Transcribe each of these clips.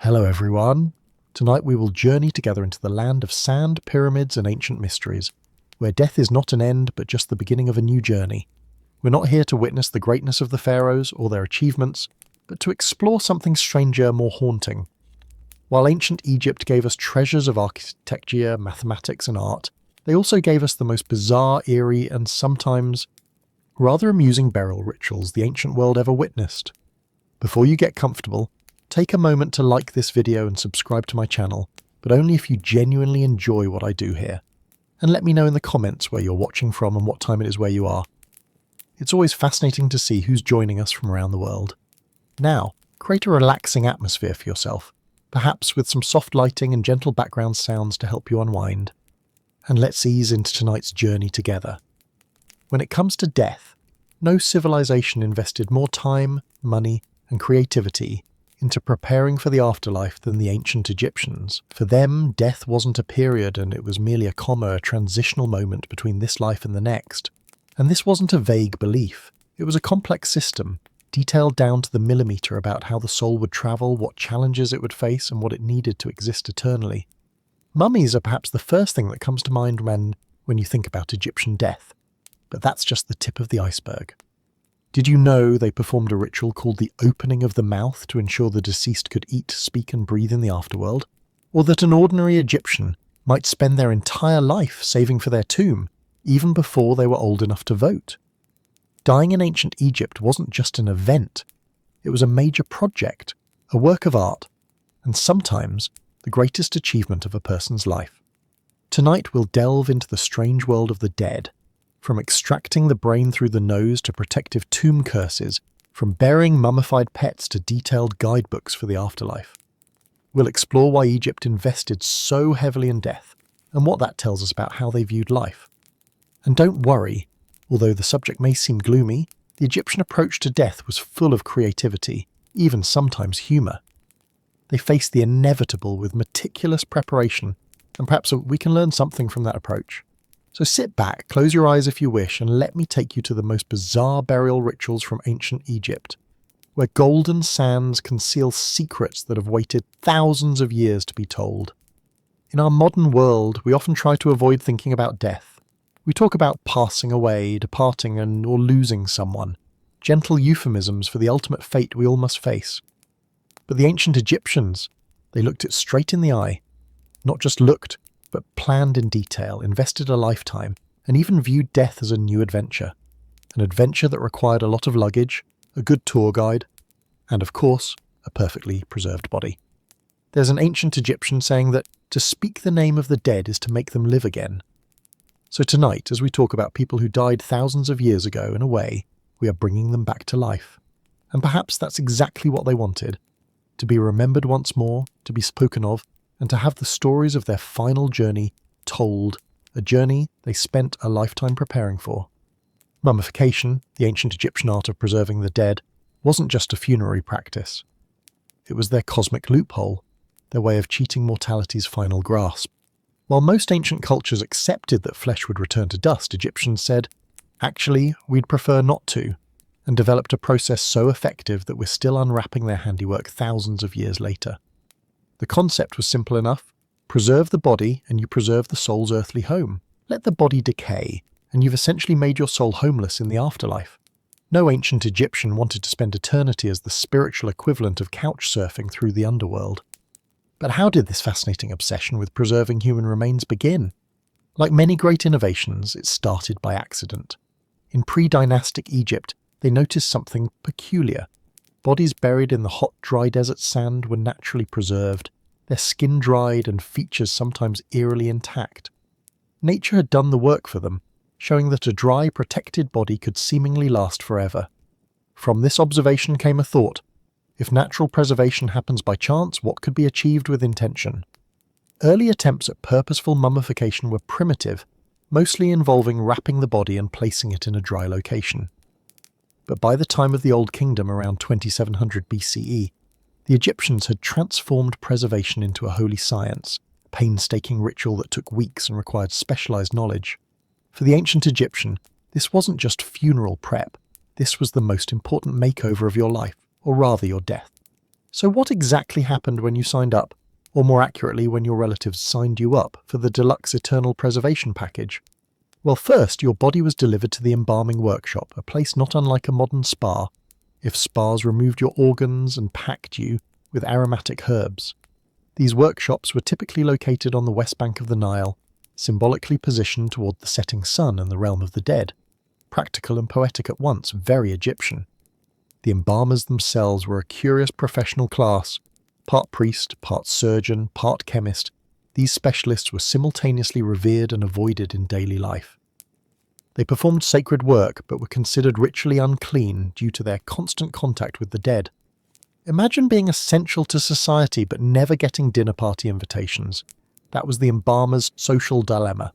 Hello everyone. Tonight we will journey together into the land of sand, pyramids and ancient mysteries, where death is not an end but just the beginning of a new journey. We're not here to witness the greatness of the pharaohs or their achievements, but to explore something stranger, more haunting. While ancient Egypt gave us treasures of architecture, mathematics and art, they also gave us the most bizarre, eerie and sometimes rather amusing burial rituals the ancient world ever witnessed. Before you get comfortable, take a moment to like this video and subscribe to my channel, but only if you genuinely enjoy what I do here. And let me know in the comments where you're watching from and what time it is where you are. It's always fascinating to see who's joining us from around the world. Now, create a relaxing atmosphere for yourself, perhaps with some soft lighting and gentle background sounds to help you unwind. And let's ease into tonight's journey together. When it comes to death, no civilization invested more time, money, and creativity into preparing for the afterlife than the ancient Egyptians. For them, death wasn't a period and it was merely a comma, a transitional moment between this life and the next. And this wasn't a vague belief. It was a complex system, detailed down to the millimetre about how the soul would travel, what challenges it would face, and what it needed to exist eternally. Mummies are perhaps the first thing that comes to mind when you think about Egyptian death. But that's just the tip of the iceberg. Did you know they performed a ritual called the opening of the mouth to ensure the deceased could eat, speak and breathe in the afterworld? Or that an ordinary Egyptian might spend their entire life saving for their tomb, even before they were old enough to vote? Dying in ancient Egypt wasn't just an event. It was a major project, a work of art, and sometimes the greatest achievement of a person's life. Tonight we'll delve into the strange world of the dead. From extracting the brain through the nose to protective tomb curses, from burying mummified pets to detailed guidebooks for the afterlife. We'll explore why Egypt invested so heavily in death, and what that tells us about how they viewed life. And don't worry, although the subject may seem gloomy, the Egyptian approach to death was full of creativity, even sometimes humour. They faced the inevitable with meticulous preparation, and perhaps we can learn something from that approach. So sit back, close your eyes if you wish, and let me take you to the most bizarre burial rituals from ancient Egypt, where golden sands conceal secrets that have waited thousands of years to be told. In our modern world, we often try to avoid thinking about death. We talk about passing away, departing, or losing someone, gentle euphemisms for the ultimate fate we all must face. But the ancient Egyptians, they looked it straight in the eye, not just looked, but planned in detail, invested a lifetime, and even viewed death as a new adventure. An adventure that required a lot of luggage, a good tour guide, and of course, a perfectly preserved body. There's an ancient Egyptian saying that to speak the name of the dead is to make them live again. So tonight, as we talk about people who died thousands of years ago, in a way, we are bringing them back to life. And perhaps that's exactly what they wanted. To be remembered once more, to be spoken of, and to have the stories of their final journey told, a journey they spent a lifetime preparing for. Mummification, the ancient Egyptian art of preserving the dead, wasn't just a funerary practice. It was their cosmic loophole, their way of cheating mortality's final grasp. While most ancient cultures accepted that flesh would return to dust, Egyptians said, actually, we'd prefer not to, and developed a process so effective that we're still unwrapping their handiwork thousands of years later. The concept was simple enough. Preserve the body and you preserve the soul's earthly home. Let the body decay, and you've essentially made your soul homeless in the afterlife. No ancient Egyptian wanted to spend eternity as the spiritual equivalent of couch surfing through the underworld. But how did this fascinating obsession with preserving human remains begin? Like many great innovations, it started by accident. In pre-dynastic Egypt, they noticed something peculiar. Bodies buried in the hot, dry desert sand were naturally preserved, their skin dried and features sometimes eerily intact. Nature had done the work for them, showing that a dry, protected body could seemingly last forever. From this observation came a thought. If natural preservation happens by chance, what could be achieved with intention? Early attempts at purposeful mummification were primitive, mostly involving wrapping the body and placing it in a dry location. But by the time of the Old Kingdom around 2700 BCE, the Egyptians had transformed preservation into a holy science, a painstaking ritual that took weeks and required specialized knowledge. For the ancient Egyptian, this wasn't just funeral prep, this was the most important makeover of your life, or rather your death. So what exactly happened when you signed up, or more accurately when your relatives signed you up for the deluxe eternal preservation package? Well, first, your body was delivered to the embalming workshop, a place not unlike a modern spa, if spas removed your organs and packed you with aromatic herbs. These workshops were typically located on the west bank of the Nile, symbolically positioned toward the setting sun and the realm of the dead. Practical and poetic at once, very Egyptian. The embalmers themselves were a curious professional class, part priest, part surgeon, part chemist. These specialists were simultaneously revered and avoided in daily life. They performed sacred work, but were considered ritually unclean due to their constant contact with the dead. Imagine being essential to society but never getting dinner party invitations. That was the embalmer's social dilemma.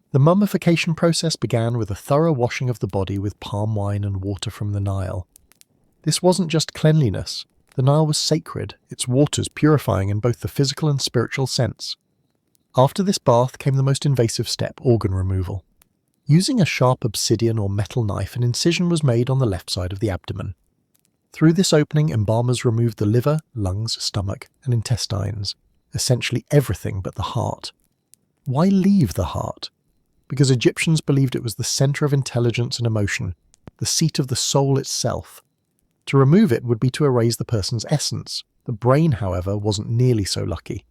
The mummification process began with a thorough washing of the body with palm wine and water from the Nile. This wasn't just cleanliness. The Nile was sacred, its waters purifying in both the physical and spiritual sense. After this bath came the most invasive step, organ removal. Using a sharp obsidian or metal knife, an incision was made on the left side of the abdomen. Through this opening, embalmers removed the liver, lungs, stomach, and intestines, essentially everything but the heart. Why leave the heart? Because Egyptians believed it was the center of intelligence and emotion, the seat of the soul itself. To remove it would be to erase the person's essence. The brain, however, wasn't nearly so lucky.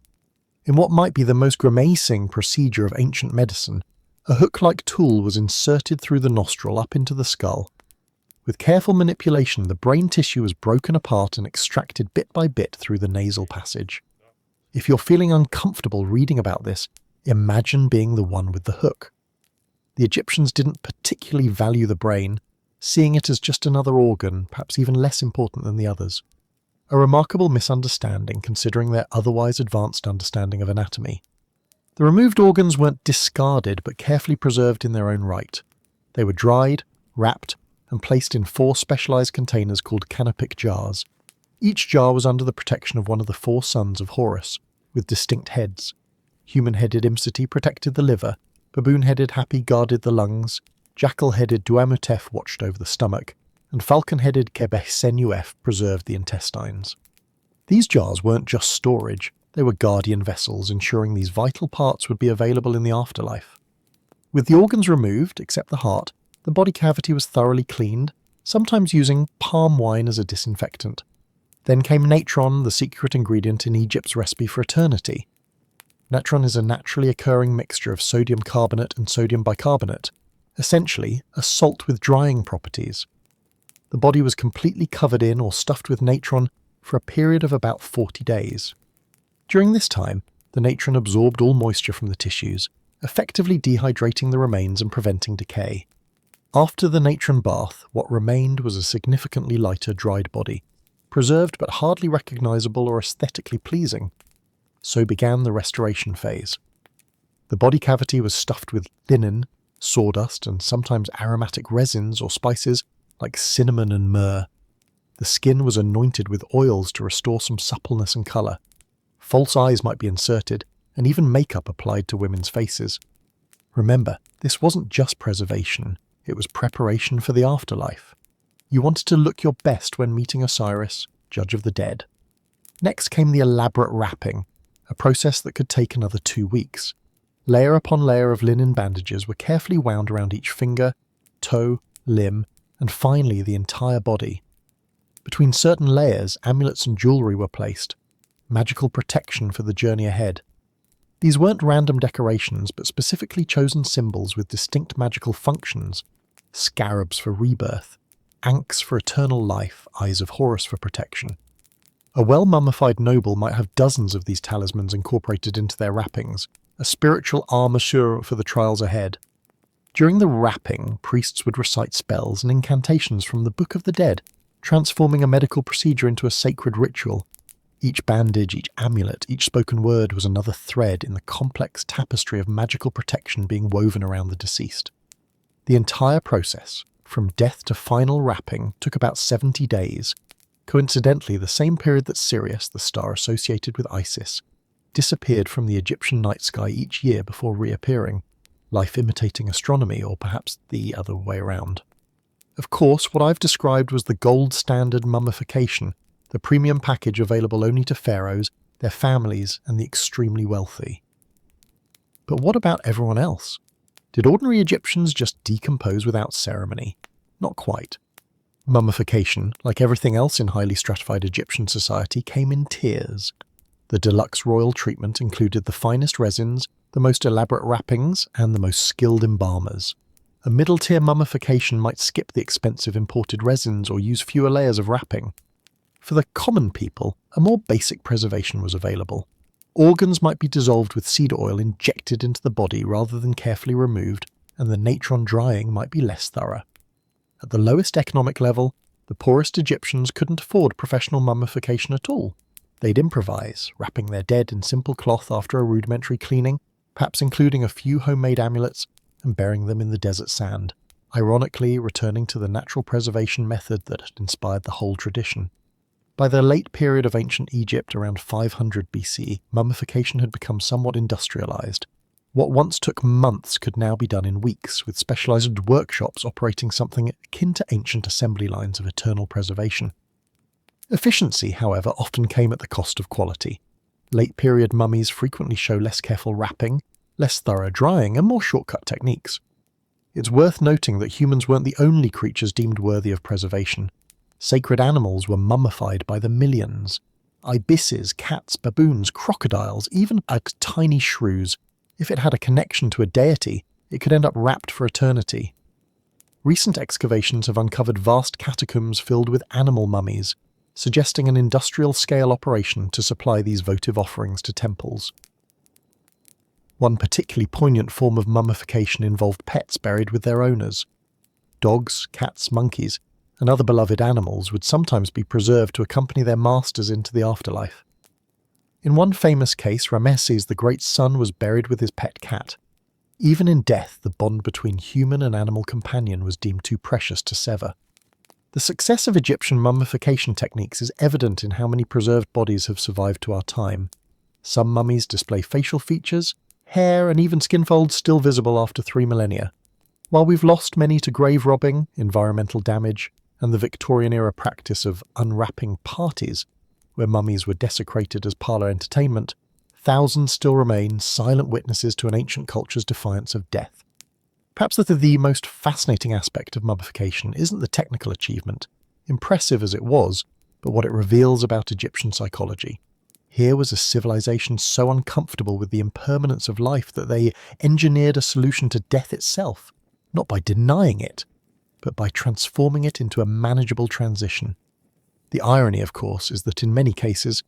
In what might be the most grimacing procedure of ancient medicine, a hook-like tool was inserted through the nostril up into the skull. With careful manipulation, the brain tissue was broken apart and extracted bit by bit through the nasal passage. If you're feeling uncomfortable reading about this, imagine being the one with the hook. The Egyptians didn't particularly value the brain, seeing it as just another organ, perhaps even less important than the others. A remarkable misunderstanding considering their otherwise advanced understanding of anatomy. The removed organs weren't discarded but carefully preserved in their own right. They were dried, wrapped, and placed in 4 specialized containers called canopic jars. Each jar was under the protection of one of the 4 sons of Horus, with distinct heads. Human-headed Imseti protected the liver, baboon-headed Hapi guarded the lungs, jackal-headed Duamutef watched over the stomach, and falcon-headed Kebehsenuef preserved the intestines. These jars weren't just storage, they were guardian vessels ensuring these vital parts would be available in the afterlife. With the organs removed, except the heart, the body cavity was thoroughly cleaned, sometimes using palm wine as a disinfectant. Then came natron, the secret ingredient in Egypt's recipe for eternity. Natron is a naturally occurring mixture of sodium carbonate and sodium bicarbonate, essentially a salt with drying properties. The body was completely covered in or stuffed with natron for a period of about 40 days. During this time, the natron absorbed all moisture from the tissues, effectively dehydrating the remains and preventing decay. After the natron bath, what remained was a significantly lighter dried body, preserved but hardly recognizable or aesthetically pleasing. So began the restoration phase. The body cavity was stuffed with linen, sawdust, and sometimes aromatic resins or spices like cinnamon and myrrh. The skin was anointed with oils to restore some suppleness and colour. False eyes might be inserted, and even makeup applied to women's faces. Remember, this wasn't just preservation, it was preparation for the afterlife. You wanted to look your best when meeting Osiris, judge of the dead. Next came the elaborate wrapping, a process that could take another 2 weeks. Layer upon layer of linen bandages were carefully wound around each finger, toe, limb, and finally the entire body. Between certain layers, amulets and jewellery were placed, magical protection for the journey ahead. These weren't random decorations, but specifically chosen symbols with distinct magical functions: scarabs for rebirth, ankhs for eternal life, eyes of Horus for protection. A well-mummified noble might have dozens of these talismans incorporated into their wrappings, a spiritual armature for the trials ahead. During the wrapping, priests would recite spells and incantations from the Book of the Dead, transforming a medical procedure into a sacred ritual. Each bandage, each amulet, each spoken word was another thread in the complex tapestry of magical protection being woven around the deceased. The entire process, from death to final wrapping, took about 70 days, coincidentally the same period that Sirius, the star associated with Isis, disappeared from the Egyptian night sky each year before reappearing, life imitating astronomy, or perhaps the other way around. Of course, what I've described was the gold standard mummification, the premium package available only to pharaohs, their families, and the extremely wealthy. But what about everyone else? Did ordinary Egyptians just decompose without ceremony? Not quite. Mummification, like everything else in highly stratified Egyptian society, came in tiers. The deluxe royal treatment included the finest resins, the most elaborate wrappings, and the most skilled embalmers. A middle-tier mummification might skip the expensive imported resins or use fewer layers of wrapping. For the common people, a more basic preservation was available. Organs might be dissolved with cedar oil injected into the body rather than carefully removed, and the natron drying might be less thorough. At the lowest economic level, the poorest Egyptians couldn't afford professional mummification at all. They'd improvise, wrapping their dead in simple cloth after a rudimentary cleaning, perhaps including a few homemade amulets, and burying them in the desert sand, ironically returning to the natural preservation method that had inspired the whole tradition. By the late period of ancient Egypt, around 500 BC, mummification had become somewhat industrialized. What once took months could now be done in weeks, with specialized workshops operating something akin to ancient assembly lines of eternal preservation. Efficiency, however, often came at the cost of quality. Late-period mummies frequently show less careful wrapping, less thorough drying, and more shortcut techniques. It's worth noting that humans weren't the only creatures deemed worthy of preservation. Sacred animals were mummified by the millions. Ibises, cats, baboons, crocodiles, even a tiny shrews. If it had a connection to a deity, it could end up wrapped for eternity. Recent excavations have uncovered vast catacombs filled with animal mummies, suggesting an industrial-scale operation to supply these votive offerings to temples. One particularly poignant form of mummification involved pets buried with their owners. Dogs, cats, monkeys, and other beloved animals would sometimes be preserved to accompany their masters into the afterlife. In one famous case, Ramesses, the great son, was buried with his pet cat. Even in death, the bond between human and animal companion was deemed too precious to sever. The success of Egyptian mummification techniques is evident in how many preserved bodies have survived to our time. Some mummies display facial features, hair, and even skin folds still visible after 3 millennia. While we've lost many to grave robbing, environmental damage, and the Victorian-era practice of unwrapping parties, where mummies were desecrated as parlour entertainment, thousands still remain silent witnesses to an ancient culture's defiance of death. Perhaps the most fascinating aspect of mummification isn't the technical achievement, impressive as it was, but what it reveals about Egyptian psychology. Here was a civilization so uncomfortable with the impermanence of life that they engineered a solution to death itself, not by denying it, but by transforming it into a manageable transition. The irony, of course, is that in many cases,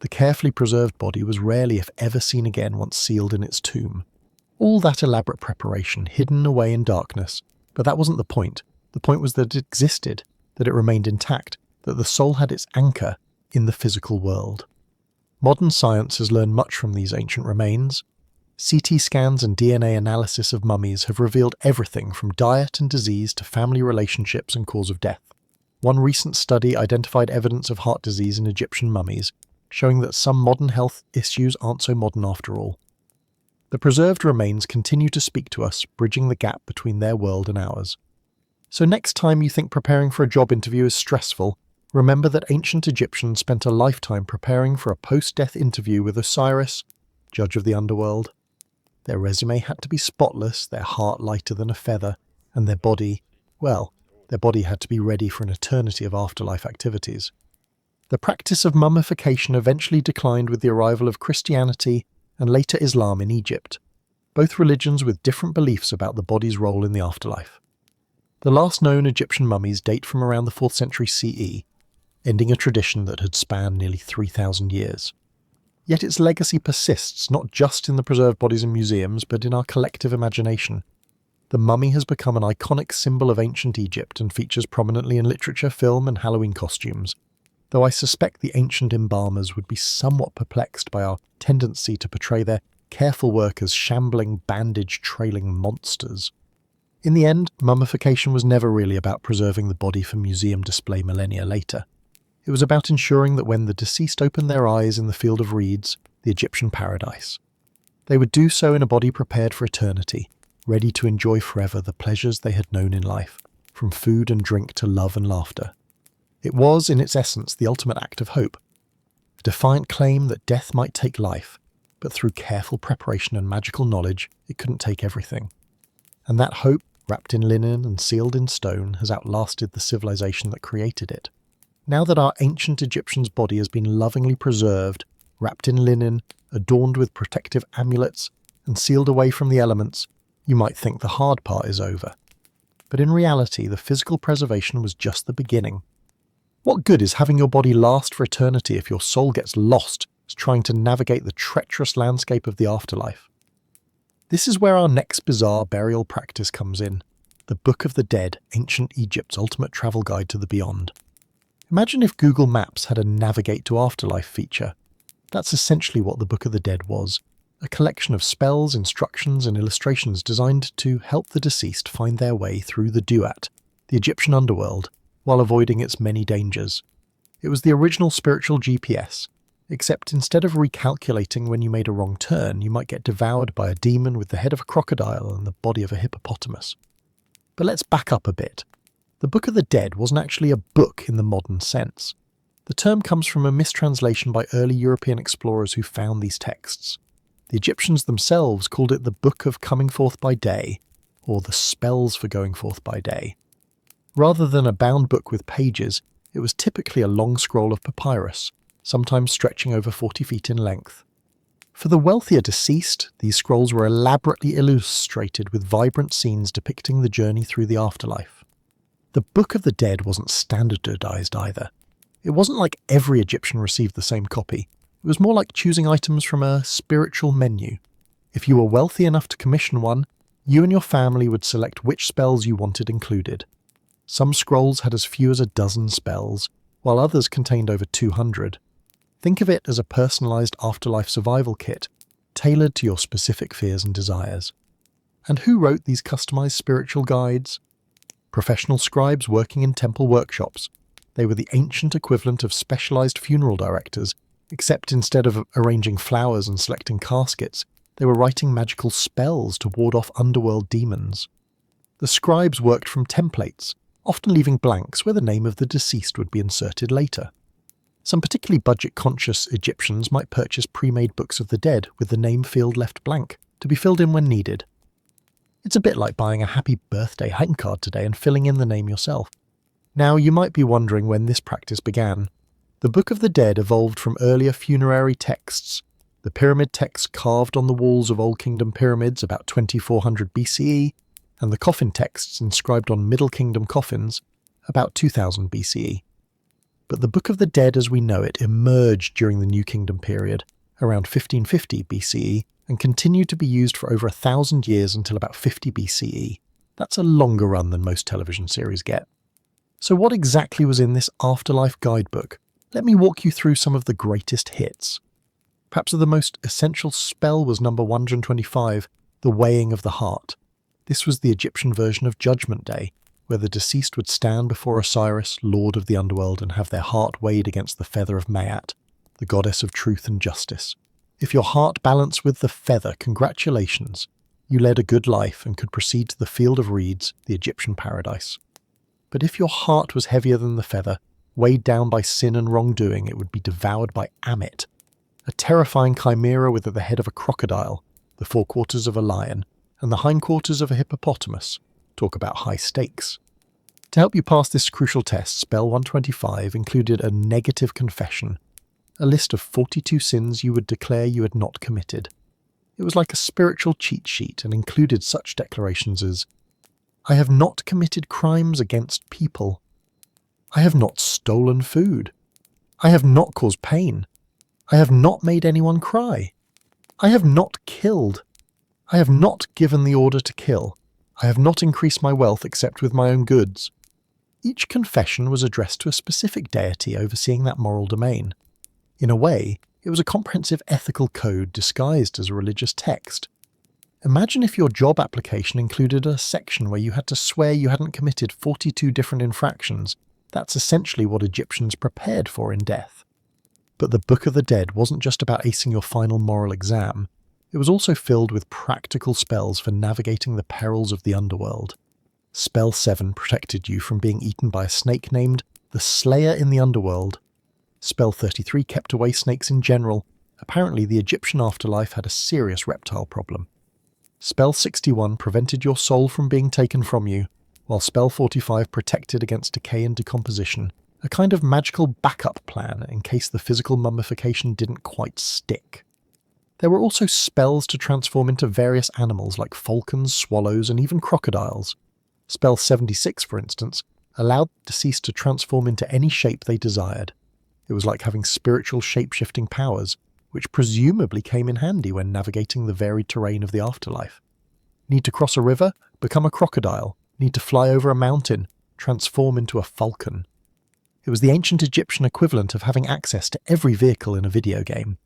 the carefully preserved body was rarely, if ever, seen again once sealed in its tomb. All that elaborate preparation hidden away in darkness, but that wasn't the point. The point was that it existed, that it remained intact, that the soul had its anchor in the physical world. Modern science has learned much from these ancient remains. CT scans and DNA analysis of mummies have revealed everything from diet and disease to family relationships and cause of death. One recent study identified evidence of heart disease in Egyptian mummies, showing that some modern health issues aren't so modern after all. The preserved remains continue to speak to us, bridging the gap between their world and ours. So next time you think preparing for a job interview is stressful, remember that ancient Egyptians spent a lifetime preparing for a post-death interview with Osiris, judge of the underworld. Their resume had to be spotless, their heart lighter than a feather, and their body had to be ready for an eternity of afterlife activities. The practice of mummification eventually declined with the arrival of Christianity and later Islam in Egypt, both religions with different beliefs about the body's role in the afterlife. The last known Egyptian mummies date from around the 4th century CE, ending a tradition that had spanned nearly 3,000 years. Yet its legacy persists not just in the preserved bodies in museums, but in our collective imagination. The mummy has become an iconic symbol of ancient Egypt and features prominently in literature, film, and Halloween costumes, though I suspect the ancient embalmers would be somewhat perplexed by our tendency to portray their careful work as shambling, bandage-trailing monsters. In the end, mummification was never really about preserving the body for museum display millennia later. It was about ensuring that when the deceased opened their eyes in the field of reeds, the Egyptian paradise, they would do so in a body prepared for eternity, ready to enjoy forever the pleasures they had known in life, from food and drink to love and laughter. It was, in its essence, the ultimate act of hope, a defiant claim that death might take life, but through careful preparation and magical knowledge, it couldn't take everything. And that hope, wrapped in linen and sealed in stone, has outlasted the civilization that created it. Now that our ancient Egyptian's body has been lovingly preserved, wrapped in linen, adorned with protective amulets, and sealed away from the elements, you might think the hard part is over. But in reality, the physical preservation was just the beginning. What good is having your body last for eternity if your soul gets lost as trying to navigate the treacherous landscape of the afterlife? This is where our next bizarre burial practice comes in, the Book of the Dead, Ancient Egypt's ultimate travel guide to the beyond. Imagine if Google Maps had a Navigate to Afterlife feature. That's essentially what the Book of the Dead was, a collection of spells, instructions and illustrations designed to help the deceased find their way through the Duat, the Egyptian underworld, while avoiding its many dangers. It was the original spiritual GPS, except instead of recalculating when you made a wrong turn, you might get devoured by a demon with the head of a crocodile and the body of a hippopotamus. But let's back up a bit. The Book of the Dead wasn't actually a book in the modern sense. The term comes from a mistranslation by early European explorers who found these texts. The Egyptians themselves called it the Book of Coming Forth by Day, or the Spells for Going Forth by Day. Rather than a bound book with pages, it was typically a long scroll of papyrus, sometimes stretching over 40 feet in length. For the wealthier deceased, these scrolls were elaborately illustrated with vibrant scenes depicting the journey through the afterlife. The Book of the Dead wasn't standardized either. It wasn't like every Egyptian received the same copy. It was more like choosing items from a spiritual menu. If you were wealthy enough to commission one, you and your family would select which spells you wanted included. Some scrolls had as few as a dozen spells, while others contained over 200. Think of it as a personalized afterlife survival kit, tailored to your specific fears and desires. And who wrote these customized spiritual guides? Professional scribes working in temple workshops. They were the ancient equivalent of specialized funeral directors, except instead of arranging flowers and selecting caskets, they were writing magical spells to ward off underworld demons. The scribes worked from templates, often leaving blanks where the name of the deceased would be inserted later. Some particularly budget-conscious Egyptians might purchase pre-made books of the dead with the name field left blank, to be filled in when needed. It's a bit like buying a happy birthday hang card today and filling in the name yourself. Now, you might be wondering when this practice began. The Book of the Dead evolved from earlier funerary texts, the pyramid texts carved on the walls of Old Kingdom pyramids about 2400 BCE, and the coffin texts inscribed on Middle Kingdom coffins about 2000 BCE. But the Book of the Dead as we know it emerged during the New Kingdom period, around 1550 BCE, and continued to be used for over 1,000 years until about 50 BCE. That's a longer run than most television series get. So what exactly was in this afterlife guidebook? Let me walk you through some of the greatest hits. Perhaps the most essential spell was number 125, the weighing of the heart. This was the Egyptian version of Judgment Day, where the deceased would stand before Osiris, lord of the underworld, and have their heart weighed against the feather of Maat, the goddess of truth and justice. If your heart balanced with the feather, congratulations. You led a good life and could proceed to the field of reeds, the Egyptian paradise. But if your heart was heavier than the feather, weighed down by sin and wrongdoing, it would be devoured by Ammit, a terrifying chimera with the head of a crocodile, the forequarters of a lion, and the hindquarters of a hippopotamus. Talk about high stakes. To help you pass this crucial test, spell 125 included a negative confession, a list of 42 sins you would declare you had not committed. It was like a spiritual cheat sheet and included such declarations as, I have not committed crimes against people. I have not stolen food. I have not caused pain. I have not made anyone cry. I have not killed. I have not given the order to kill. I have not increased my wealth except with my own goods. Each confession was addressed to a specific deity overseeing that moral domain. In a way, it was a comprehensive ethical code disguised as a religious text. Imagine if your job application included a section where you had to swear you hadn't committed 42 different infractions. That's essentially what Egyptians prepared for in death. But the Book of the Dead wasn't just about acing your final moral exam. It was also filled with practical spells for navigating the perils of the underworld. Spell 7 protected you from being eaten by a snake named the Slayer in the Underworld. Spell 33 kept away snakes in general. Apparently the Egyptian afterlife had a serious reptile problem. Spell 61 prevented your soul from being taken from you, while Spell 45 protected against decay and decomposition, a kind of magical backup plan in case the physical mummification didn't quite stick. There were also spells to transform into various animals like falcons, swallows, and even crocodiles. Spell 76, for instance, allowed the deceased to transform into any shape they desired. It was like having spiritual shape-shifting powers, which presumably came in handy when navigating the varied terrain of the afterlife. Need to cross a river? Become a crocodile. Need to fly over a mountain? Transform into a falcon. It was the ancient Egyptian equivalent of having access to every vehicle in a video game.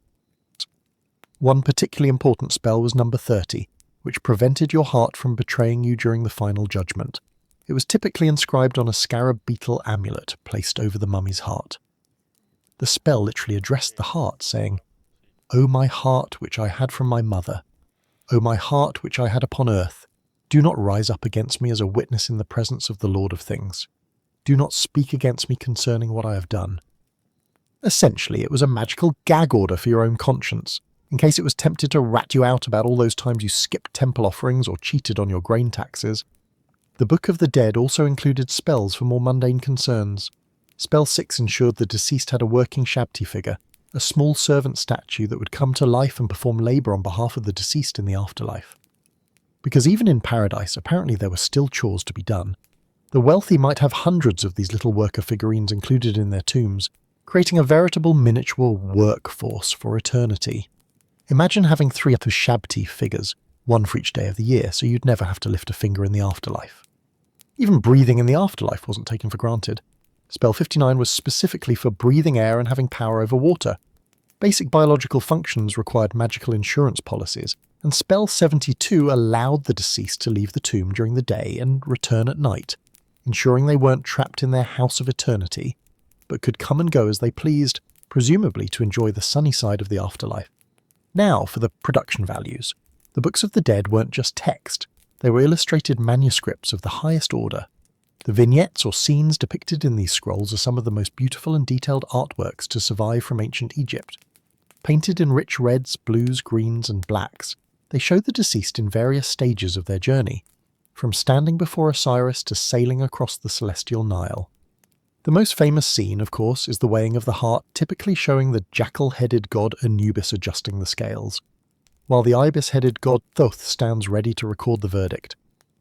One particularly important spell was number 30, which prevented your heart from betraying you during the final judgment. It was typically inscribed on a scarab beetle amulet placed over the mummy's heart. The spell literally addressed the heart, saying, "O my heart which I had from my mother, O my heart which I had upon earth, do not rise up against me as a witness in the presence of the Lord of things. Do not speak against me concerning what I have done." Essentially, it was a magical gag order for your own conscience, in case it was tempted to rat you out about all those times you skipped temple offerings or cheated on your grain taxes. The Book of the Dead also included spells for more mundane concerns. Spell 6 ensured the deceased had a working Shabti figure, a small servant statue that would come to life and perform labour on behalf of the deceased in the afterlife. Because even in paradise, apparently there were still chores to be done. The wealthy might have hundreds of these little worker figurines included in their tombs, creating a veritable miniature workforce for eternity. Imagine having 3 Shabti figures, one for each day of the year, so you'd never have to lift a finger in the afterlife. Even breathing in the afterlife wasn't taken for granted. Spell 59 was specifically for breathing air and having power over water. Basic biological functions required magical insurance policies, and Spell 72 allowed the deceased to leave the tomb during the day and return at night, ensuring they weren't trapped in their house of eternity, but could come and go as they pleased, presumably to enjoy the sunny side of the afterlife. Now for the production values. The Books of the Dead weren't just text, they were illustrated manuscripts of the highest order. The vignettes or scenes depicted in these scrolls are some of the most beautiful and detailed artworks to survive from ancient Egypt. Painted in rich reds, blues, greens, and blacks, they show the deceased in various stages of their journey, from standing before Osiris to sailing across the celestial Nile. The most famous scene, of course, is the weighing of the heart, typically showing the jackal-headed god Anubis adjusting the scales, while the ibis-headed god Thoth stands ready to record the verdict.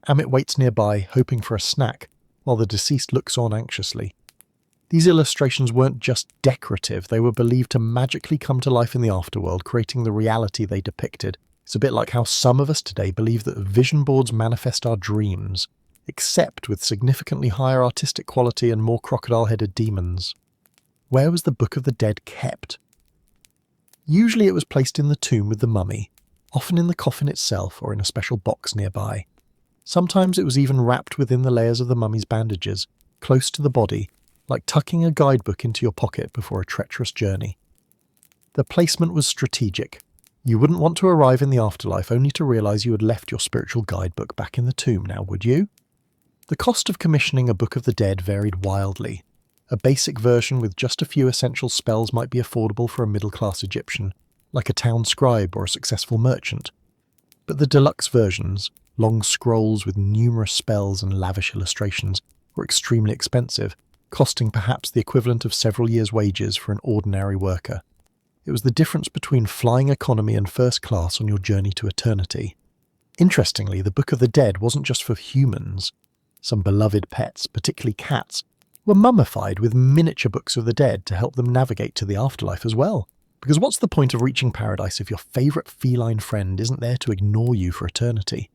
Amit waits nearby, hoping for a snack, while the deceased looks on anxiously. These illustrations weren't just decorative, they were believed to magically come to life in the afterworld, creating the reality they depicted. It's a bit like how some of us today believe that vision boards manifest our dreams, except with significantly higher artistic quality and more crocodile-headed demons. Where was the Book of the Dead kept? Usually it was placed in the tomb with the mummy, often in the coffin itself or in a special box nearby. Sometimes it was even wrapped within the layers of the mummy's bandages, close to the body, like tucking a guidebook into your pocket before a treacherous journey. The placement was strategic. You wouldn't want to arrive in the afterlife only to realise you had left your spiritual guidebook back in the tomb now, would you? The cost of commissioning a Book of the Dead varied wildly. A basic version with just a few essential spells might be affordable for a middle-class Egyptian, like a town scribe or a successful merchant. But the deluxe versions, long scrolls with numerous spells and lavish illustrations, were extremely expensive, costing perhaps the equivalent of several years' wages for an ordinary worker. It was the difference between flying economy and first class on your journey to eternity. Interestingly, the Book of the Dead wasn't just for humans. Some beloved pets, particularly cats, were mummified with miniature Books of the Dead to help them navigate to the afterlife as well. Because what's the point of reaching paradise if your favourite feline friend isn't there to ignore you for eternity?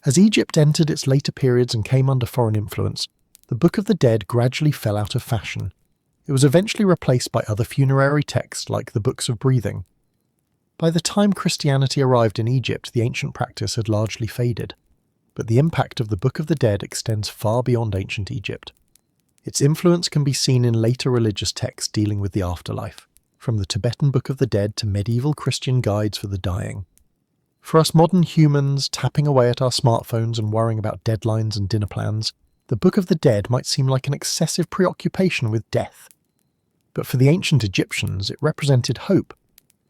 As Egypt entered its later periods and came under foreign influence, the Book of the Dead gradually fell out of fashion. It was eventually replaced by other funerary texts like the Books of Breathing. By the time Christianity arrived in Egypt, the ancient practice had largely faded. But the impact of the Book of the Dead extends far beyond ancient Egypt. Its influence can be seen in later religious texts dealing with the afterlife, from the Tibetan Book of the Dead to medieval Christian guides for the dying. For us modern humans, tapping away at our smartphones and worrying about deadlines and dinner plans, The Book of the Dead might seem like an excessive preoccupation with death. But for the ancient Egyptians, it represented hope.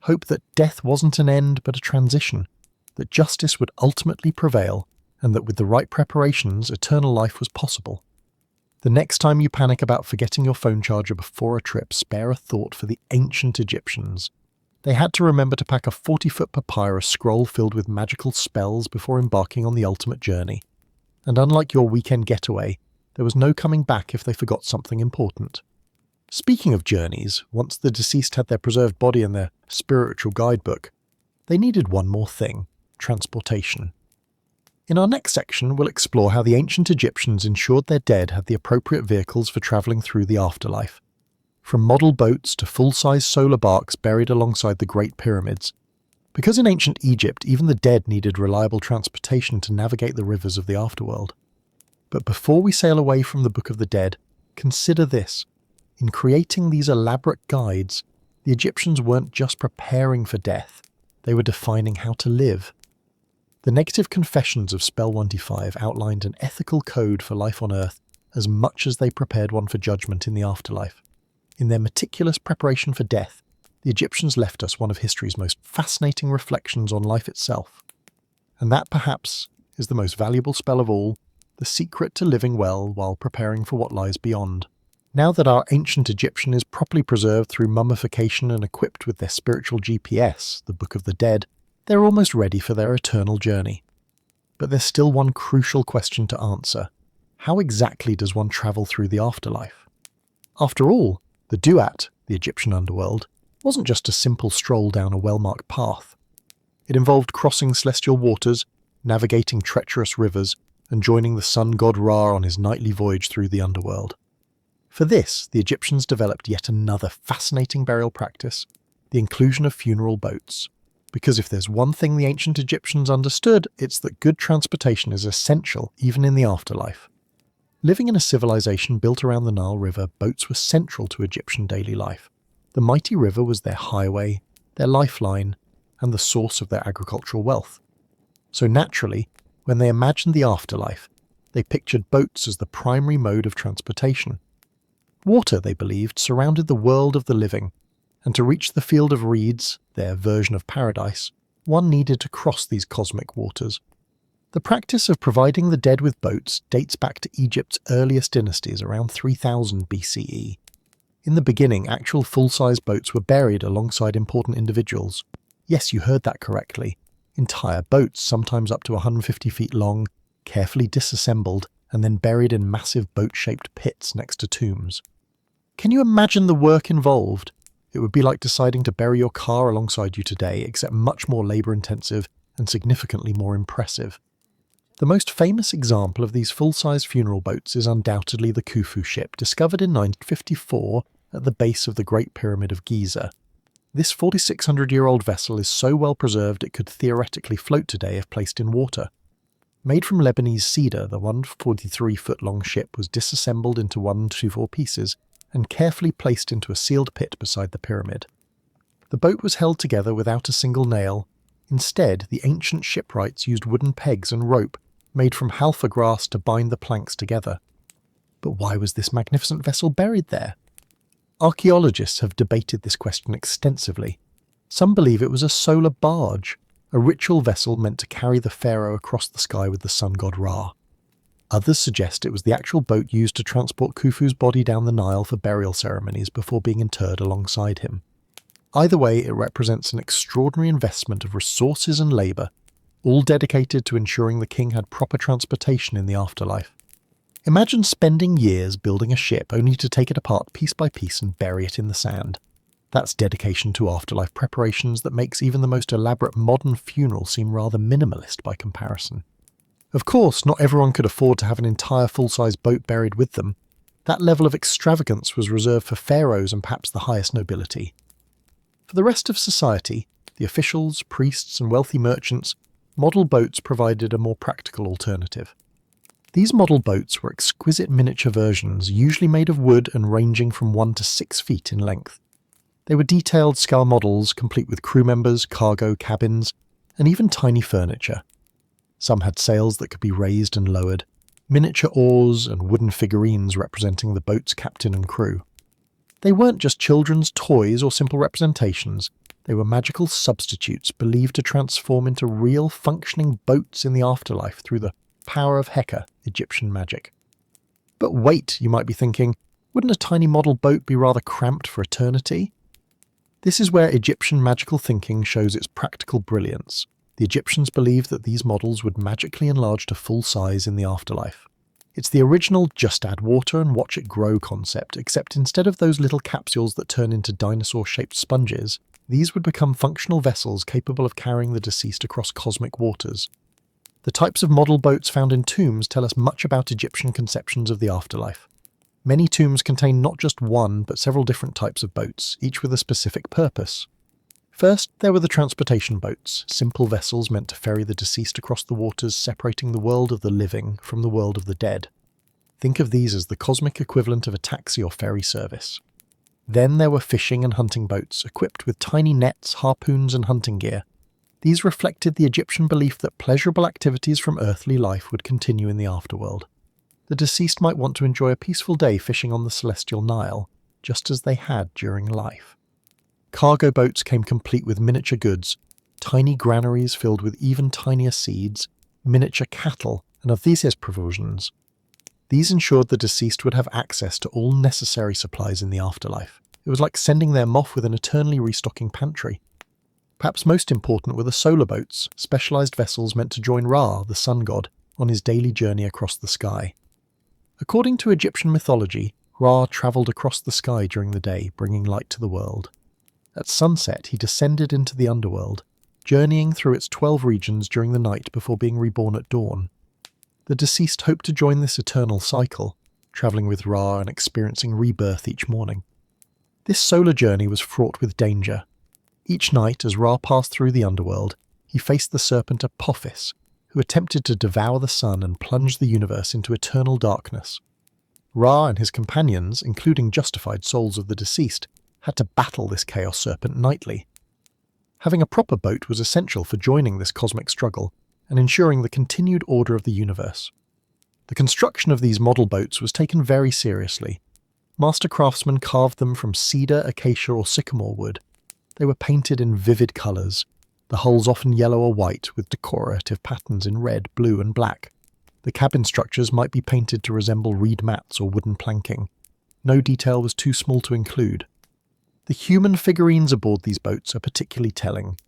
Hope that death wasn't an end but a transition, that justice would ultimately prevail, and that with the right preparations, eternal life was possible. The next time you panic about forgetting your phone charger before a trip, spare a thought for the ancient Egyptians. They had to remember to pack a 40-foot papyrus scroll filled with magical spells before embarking on the ultimate journey. And unlike your weekend getaway, there was no coming back if they forgot something important. Speaking of journeys, once the deceased had their preserved body and their spiritual guidebook, they needed one more thing: transportation. In our next section, we'll explore how the ancient Egyptians ensured their dead had the appropriate vehicles for travelling through the afterlife. From model boats to full-size solar barks buried alongside the Great Pyramids. Because in ancient Egypt, even the dead needed reliable transportation to navigate the rivers of the afterworld. But before we sail away from the Book of the Dead, consider this. In creating these elaborate guides, the Egyptians weren't just preparing for death, they were defining how to live. The negative confessions of Spell 125 outlined an ethical code for life on Earth as much as they prepared one for judgment in the afterlife. In their meticulous preparation for death, the Egyptians left us one of history's most fascinating reflections on life itself. And that, perhaps, is the most valuable spell of all, the secret to living well while preparing for what lies beyond. Now that our ancient Egyptian is properly preserved through mummification and equipped with their spiritual GPS, the Book of the Dead, they're almost ready for their eternal journey. But there's still one crucial question to answer. How exactly does one travel through the afterlife? After all, the Duat, the Egyptian underworld, wasn't just a simple stroll down a well-marked path. It involved crossing celestial waters, navigating treacherous rivers, and joining the sun god Ra on his nightly voyage through the underworld. For this, the Egyptians developed yet another fascinating burial practice, the inclusion of funeral boats. Because if there's one thing the ancient Egyptians understood, it's that good transportation is essential even in the afterlife. Living in a civilization built around the Nile River, boats were central to Egyptian daily life. The mighty river was their highway, their lifeline, and the source of their agricultural wealth. So naturally, when they imagined the afterlife, they pictured boats as the primary mode of transportation. Water, they believed, surrounded the world of the living, and to reach the field of reeds, their version of paradise, one needed to cross these cosmic waters. The practice of providing the dead with boats dates back to Egypt's earliest dynasties around 3000 BCE. In the beginning, actual full-size boats were buried alongside important individuals. Yes, you heard that correctly. Entire boats, sometimes up to 150 feet long, carefully disassembled and then buried in massive boat-shaped pits next to tombs. Can you imagine the work involved? It would be like deciding to bury your car alongside you today, except much more labour-intensive and significantly more impressive. The most famous example of these full-size funeral boats is undoubtedly the Khufu ship, discovered in 1954 at the base of the Great Pyramid of Giza. This 4,600-year-old vessel is so well preserved it could theoretically float today if placed in water. Made from Lebanese cedar, the 143-foot-long ship was disassembled into 1-4 pieces and carefully placed into a sealed pit beside the pyramid. The boat was held together without a single nail. Instead, the ancient shipwrights used wooden pegs and rope made from halfa grass to bind the planks together. But why was this magnificent vessel buried there? Archaeologists have debated this question extensively. Some believe it was a solar barge, a ritual vessel meant to carry the pharaoh across the sky with the sun god Ra. Others suggest it was the actual boat used to transport Khufu's body down the Nile for burial ceremonies before being interred alongside him. Either way, it represents an extraordinary investment of resources and labour, all dedicated to ensuring the king had proper transportation in the afterlife. Imagine spending years building a ship only to take it apart piece by piece and bury it in the sand. That's dedication to afterlife preparations that makes even the most elaborate modern funeral seem rather minimalist by comparison. Of course, not everyone could afford to have an entire full-size boat buried with them. That level of extravagance was reserved for pharaohs and perhaps the highest nobility. For the rest of society, the officials, priests, and wealthy merchants, model boats provided a more practical alternative. These model boats were exquisite miniature versions, usually made of wood and ranging from 1 to 6 feet in length. They were detailed scale models, complete with crew members, cargo, cabins, and even tiny furniture. Some had sails that could be raised and lowered, miniature oars and wooden figurines representing the boat's captain and crew. They weren't just children's toys or simple representations, they were magical substitutes believed to transform into real functioning boats in the afterlife through the power of Heka, Egyptian magic. But wait, you might be thinking, wouldn't a tiny model boat be rather cramped for eternity? This is where Egyptian magical thinking shows its practical brilliance. The Egyptians believed that these models would magically enlarge to full size in the afterlife. It's the original just add water and watch it grow concept, except instead of those little capsules that turn into dinosaur-shaped sponges, these would become functional vessels capable of carrying the deceased across cosmic waters. The types of model boats found in tombs tell us much about Egyptian conceptions of the afterlife. Many tombs contain not just one, but several different types of boats, each with a specific purpose. First, there were the transportation boats, simple vessels meant to ferry the deceased across the waters separating the world of the living from the world of the dead. Think of these as the cosmic equivalent of a taxi or ferry service. Then there were fishing and hunting boats, equipped with tiny nets, harpoons and hunting gear. These reflected the Egyptian belief that pleasurable activities from earthly life would continue in the afterworld. The deceased might want to enjoy a peaceful day fishing on the celestial Nile, just as they had during life. Cargo boats came complete with miniature goods, tiny granaries filled with even tinier seeds, miniature cattle, and of these provisions. These ensured the deceased would have access to all necessary supplies in the afterlife. It was like sending them off with an eternally restocking pantry. Perhaps most important were the solar boats, specialized vessels meant to join Ra, the sun god, on his daily journey across the sky. According to Egyptian mythology, Ra travelled across the sky during the day, bringing light to the world. At sunset, he descended into the underworld, journeying through its 12 regions during the night before being reborn at dawn. The deceased hoped to join this eternal cycle, travelling with Ra and experiencing rebirth each morning. This solar journey was fraught with danger. Each night, as Ra passed through the underworld, he faced the serpent Apophis, who attempted to devour the sun and plunge the universe into eternal darkness. Ra and his companions, including justified souls of the deceased, had to battle this chaos serpent nightly. Having a proper boat was essential for joining this cosmic struggle and ensuring the continued order of the universe. The construction of these model boats was taken very seriously. Master craftsmen carved them from cedar, acacia or sycamore wood. They were painted in vivid colours, the hulls often yellow or white with decorative patterns in red, blue and black. The cabin structures might be painted to resemble reed mats or wooden planking. No detail was too small to include. The human figurines aboard these boats are particularly telling.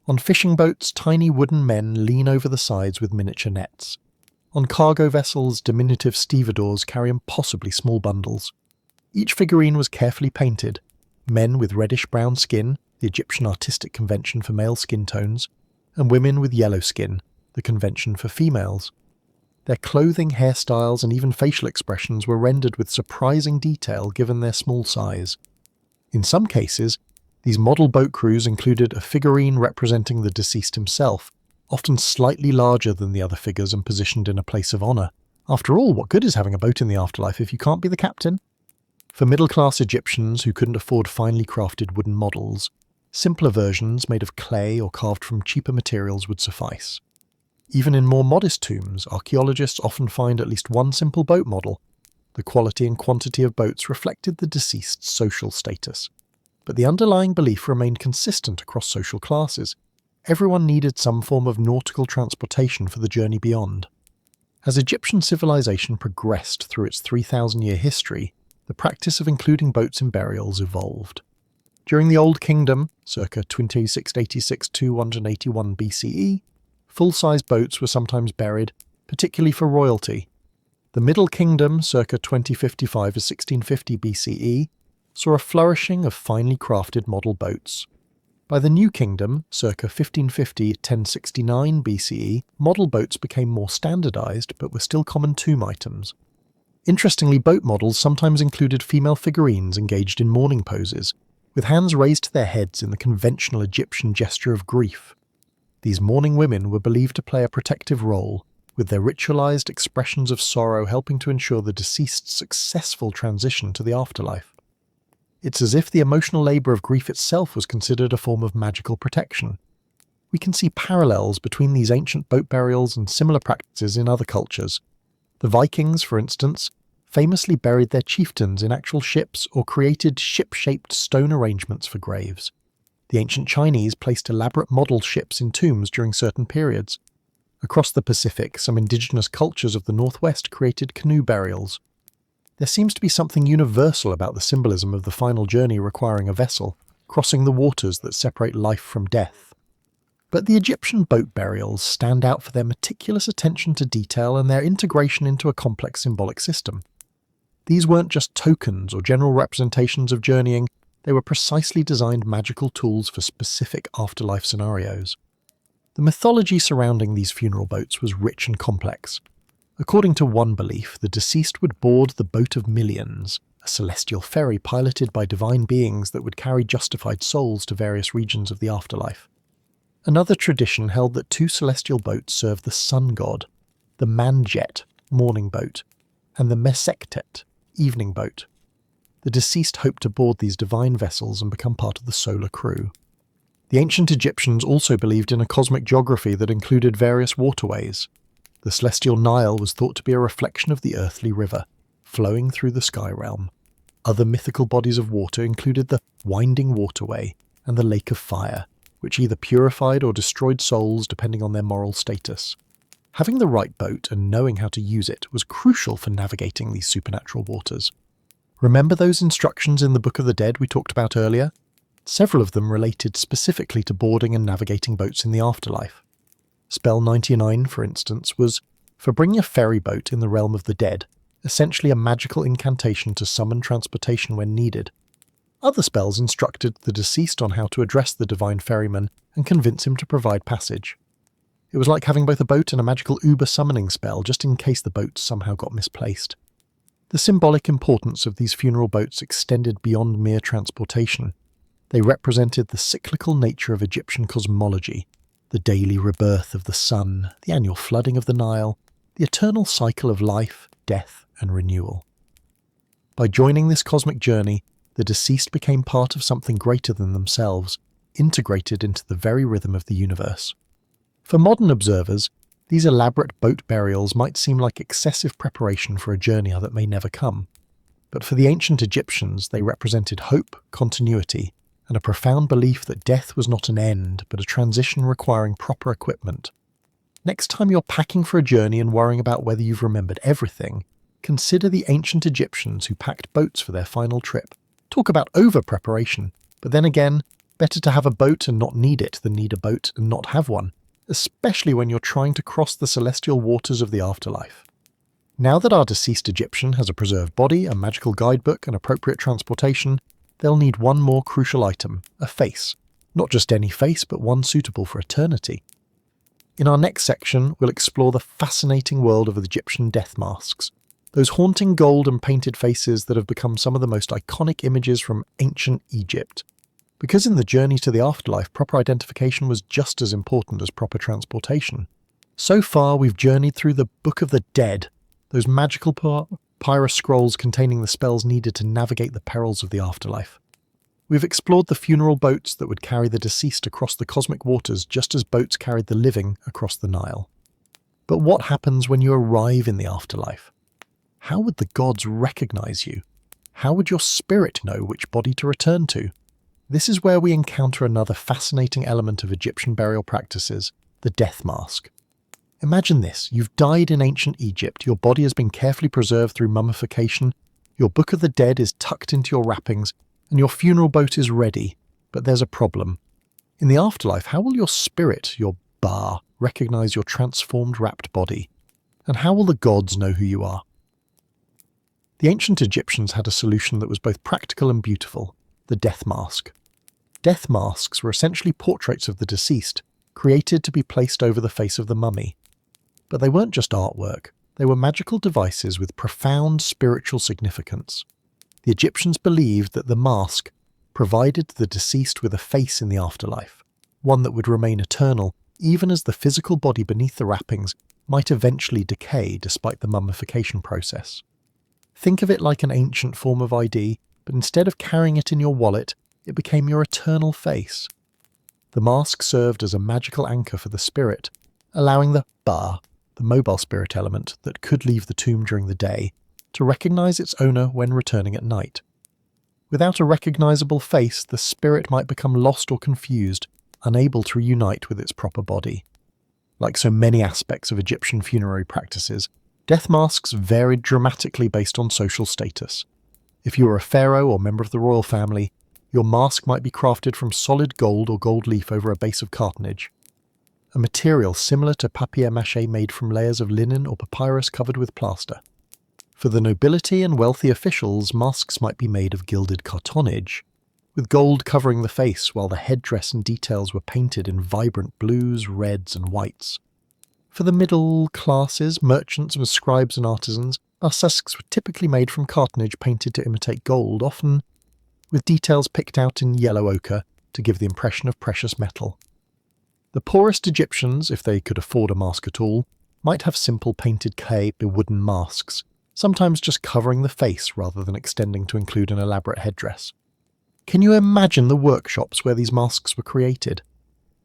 On fishing boats, tiny wooden men lean over the sides with miniature nets. On cargo vessels, diminutive stevedores carry impossibly small bundles. Each figurine was carefully painted. Men with reddish-brown skin, the Egyptian artistic convention for male skin tones, and women with yellow skin, the convention for females. Their clothing, hairstyles, and even facial expressions were rendered with surprising detail given their small size. In some cases, these model boat crews included a figurine representing the deceased himself, often slightly larger than the other figures and positioned in a place of honour. After all, what good is having a boat in the afterlife if you can't be the captain? For middle-class Egyptians who couldn't afford finely crafted wooden models, simpler versions made of clay or carved from cheaper materials would suffice. Even in more modest tombs, archaeologists often find at least one simple boat model. The quality and quantity of boats reflected the deceased's social status. But the underlying belief remained consistent across social classes. Everyone needed some form of nautical transportation for the journey beyond. As Egyptian civilization progressed through its 3,000-year history, the practice of including boats in burials evolved. During the Old Kingdom, circa 2686 to 181 BCE, full-size boats were sometimes buried, particularly for royalty. The Middle Kingdom, circa 2055 to 1650 BCE, saw a flourishing of finely crafted model boats. By the New Kingdom, circa 1550 to 1069 BCE, model boats became more standardized but were still common tomb items. Interestingly, boat models sometimes included female figurines engaged in mourning poses, with hands raised to their heads in the conventional Egyptian gesture of grief. These mourning women were believed to play a protective role, with their ritualized expressions of sorrow helping to ensure the deceased's successful transition to the afterlife. It's as if the emotional labour of grief itself was considered a form of magical protection. We can see parallels between these ancient boat burials and similar practices in other cultures. The Vikings, for instance, famously buried their chieftains in actual ships or created ship-shaped stone arrangements for graves. The ancient Chinese placed elaborate model ships in tombs during certain periods. Across the Pacific, some indigenous cultures of the Northwest created canoe burials. There seems to be something universal about the symbolism of the final journey requiring a vessel, crossing the waters that separate life from death. But the Egyptian boat burials stand out for their meticulous attention to detail and their integration into a complex symbolic system. These weren't just tokens or general representations of journeying, they were precisely designed magical tools for specific afterlife scenarios. The mythology surrounding these funeral boats was rich and complex. According to one belief, the deceased would board the Boat of Millions, a celestial ferry piloted by divine beings that would carry justified souls to various regions of the afterlife. Another tradition held that two celestial boats served the sun god, the Manjet, morning boat, and the Mesektet, evening boat. The deceased hoped to board these divine vessels and become part of the solar crew. The ancient Egyptians also believed in a cosmic geography that included various waterways. The celestial Nile was thought to be a reflection of the earthly river, flowing through the sky realm. Other mythical bodies of water included the winding waterway and the lake of fire, which either purified or destroyed souls depending on their moral status. Having the right boat and knowing how to use it was crucial for navigating these supernatural waters. Remember those instructions in the Book of the Dead we talked about earlier? Several of them related specifically to boarding and navigating boats in the afterlife. Spell 99, for instance, was for bringing a ferry boat in the realm of the dead, essentially a magical incantation to summon transportation when needed. Other spells instructed the deceased on how to address the divine ferryman and convince him to provide passage. It was like having both a boat and a magical Uber summoning spell, just in case the boat somehow got misplaced. The symbolic importance of these funeral boats extended beyond mere transportation. They represented the cyclical nature of Egyptian cosmology, the daily rebirth of the sun, the annual flooding of the Nile, the eternal cycle of life, death, and renewal. By joining this cosmic journey, the deceased became part of something greater than themselves, integrated into the very rhythm of the universe. For modern observers, these elaborate boat burials might seem like excessive preparation for a journey that may never come. But for the ancient Egyptians, they represented hope, continuity, and a profound belief that death was not an end, but a transition requiring proper equipment. Next time you're packing for a journey and worrying about whether you've remembered everything, consider the ancient Egyptians who packed boats for their final trip. Talk about over-preparation, but then again, better to have a boat and not need it than need a boat and not have one, especially when you're trying to cross the celestial waters of the afterlife. Now that our deceased Egyptian has a preserved body, a magical guidebook, and appropriate transportation, they'll need one more crucial item, a face. Not just any face, but one suitable for eternity. In our next section, we'll explore the fascinating world of Egyptian death masks, those haunting gold and painted faces that have become some of the most iconic images from ancient Egypt. Because in the journey to the afterlife, proper identification was just as important as proper transportation. So far, we've journeyed through the Book of the Dead, those magical papyrus scrolls containing the spells needed to navigate the perils of the afterlife. We've explored the funeral boats that would carry the deceased across the cosmic waters just as boats carried the living across the Nile. But what happens when you arrive in the afterlife? How would the gods recognize you? How would your spirit know which body to return to? This is where we encounter another fascinating element of Egyptian burial practices, the death mask. Imagine this, you've died in ancient Egypt, your body has been carefully preserved through mummification, your Book of the Dead is tucked into your wrappings, and your funeral boat is ready. But there's a problem. In the afterlife, how will your spirit, your Ba, recognize your transformed wrapped body? And how will the gods know who you are? The ancient Egyptians had a solution that was both practical and beautiful, the death mask. Death masks were essentially portraits of the deceased, created to be placed over the face of the mummy. But they weren't just artwork, they were magical devices with profound spiritual significance. The Egyptians believed that the mask provided the deceased with a face in the afterlife, one that would remain eternal even as the physical body beneath the wrappings might eventually decay despite the mummification process. Think of it like an ancient form of ID, but instead of carrying it in your wallet, it became your eternal face. The mask served as a magical anchor for the spirit, allowing the Ba, the mobile spirit element that could leave the tomb during the day, to recognize its owner when returning at night. Without a recognizable face, the spirit might become lost or confused, unable to reunite with its proper body. Like so many aspects of Egyptian funerary practices, death masks varied dramatically based on social status. If you were a pharaoh or member of the royal family, your mask might be crafted from solid gold or gold leaf over a base of cartonnage, a material similar to papier-mâché made from layers of linen or papyrus covered with plaster. For the nobility and wealthy officials, masks might be made of gilded cartonnage, with gold covering the face while the headdress and details were painted in vibrant blues, reds and whites. For the middle classes, merchants and scribes and artisans, masks were typically made from cartonnage painted to imitate gold, often with details picked out in yellow ochre to give the impression of precious metal. The poorest Egyptians, if they could afford a mask at all, might have simple painted clay wooden masks, sometimes just covering the face rather than extending to include an elaborate headdress. Can you imagine the workshops where these masks were created?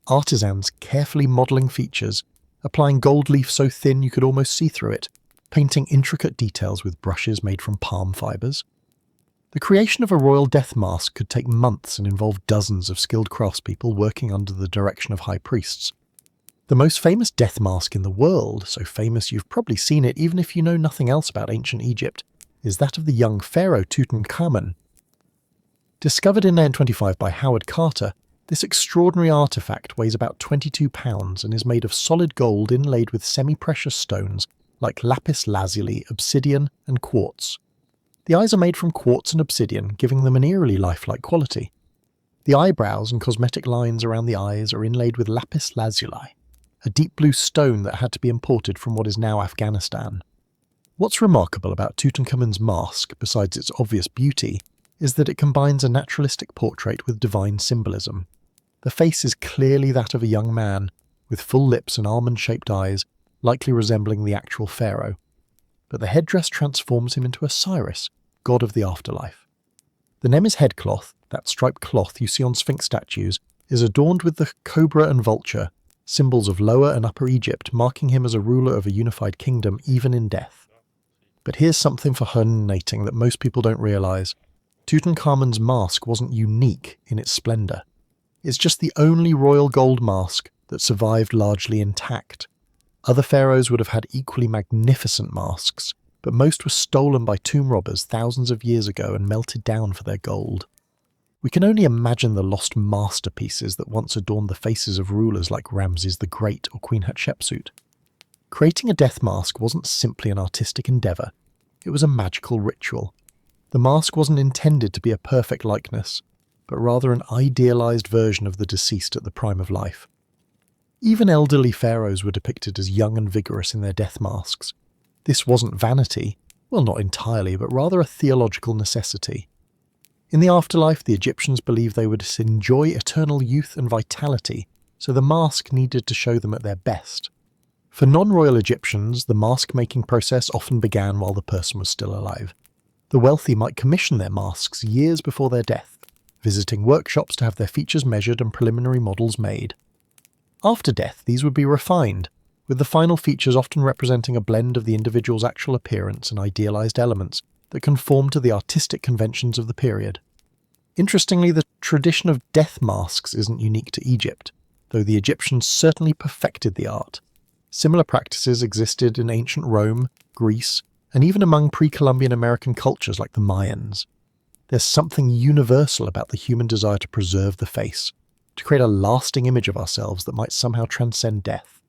Artisans carefully modelling features, applying gold leaf so thin you could almost see through it, painting intricate details with brushes made from palm fibres. The creation of a royal death mask could take months and involve dozens of skilled craftspeople working under the direction of high priests. The most famous death mask in the world, so famous you've probably seen it even if you know nothing else about ancient Egypt, is that of the young pharaoh Tutankhamun. Discovered in 1925 by Howard Carter, this extraordinary artifact weighs about 22 pounds and is made of solid gold inlaid with semi-precious stones like lapis lazuli, obsidian and quartz. The eyes are made from quartz and obsidian, giving them an eerily lifelike quality. The eyebrows and cosmetic lines around the eyes are inlaid with lapis lazuli, a deep blue stone that had to be imported from what is now Afghanistan. What's remarkable about Tutankhamun's mask, besides its obvious beauty, is that it combines a naturalistic portrait with divine symbolism. The face is clearly that of a young man, with full lips and almond-shaped eyes, likely resembling the actual pharaoh. But the headdress transforms him into Osiris, god of the afterlife. The Nemes headcloth, that striped cloth you see on Sphinx statues, is adorned with the cobra and vulture, symbols of Lower and Upper Egypt, marking him as a ruler of a unified kingdom even in death. But here's something fascinating that most people don't realise. Tutankhamun's mask wasn't unique in its splendour. It's just the only royal gold mask that survived largely intact. Other pharaohs would have had equally magnificent masks, but most were stolen by tomb robbers thousands of years ago and melted down for their gold. We can only imagine the lost masterpieces that once adorned the faces of rulers like Ramses the Great or Queen Hatshepsut. Creating a death mask wasn't simply an artistic endeavour, it was a magical ritual. The mask wasn't intended to be a perfect likeness, but rather an idealised version of the deceased at the prime of life. Even elderly pharaohs were depicted as young and vigorous in their death masks. This wasn't vanity, well, not entirely, but rather a theological necessity. In the afterlife, the Egyptians believed they would enjoy eternal youth and vitality, so the mask needed to show them at their best. For non-royal Egyptians, the mask-making process often began while the person was still alive. The wealthy might commission their masks years before their death, visiting workshops to have their features measured and preliminary models made. After death, these would be refined, with the final features often representing a blend of the individual's actual appearance and idealised elements that conform to the artistic conventions of the period. Interestingly, the tradition of death masks isn't unique to Egypt, though the Egyptians certainly perfected the art. Similar practices existed in ancient Rome, Greece, and even among pre-Columbian American cultures like the Mayans. There's something universal about the human desire to preserve the face, to create a lasting image of ourselves that might somehow transcend death.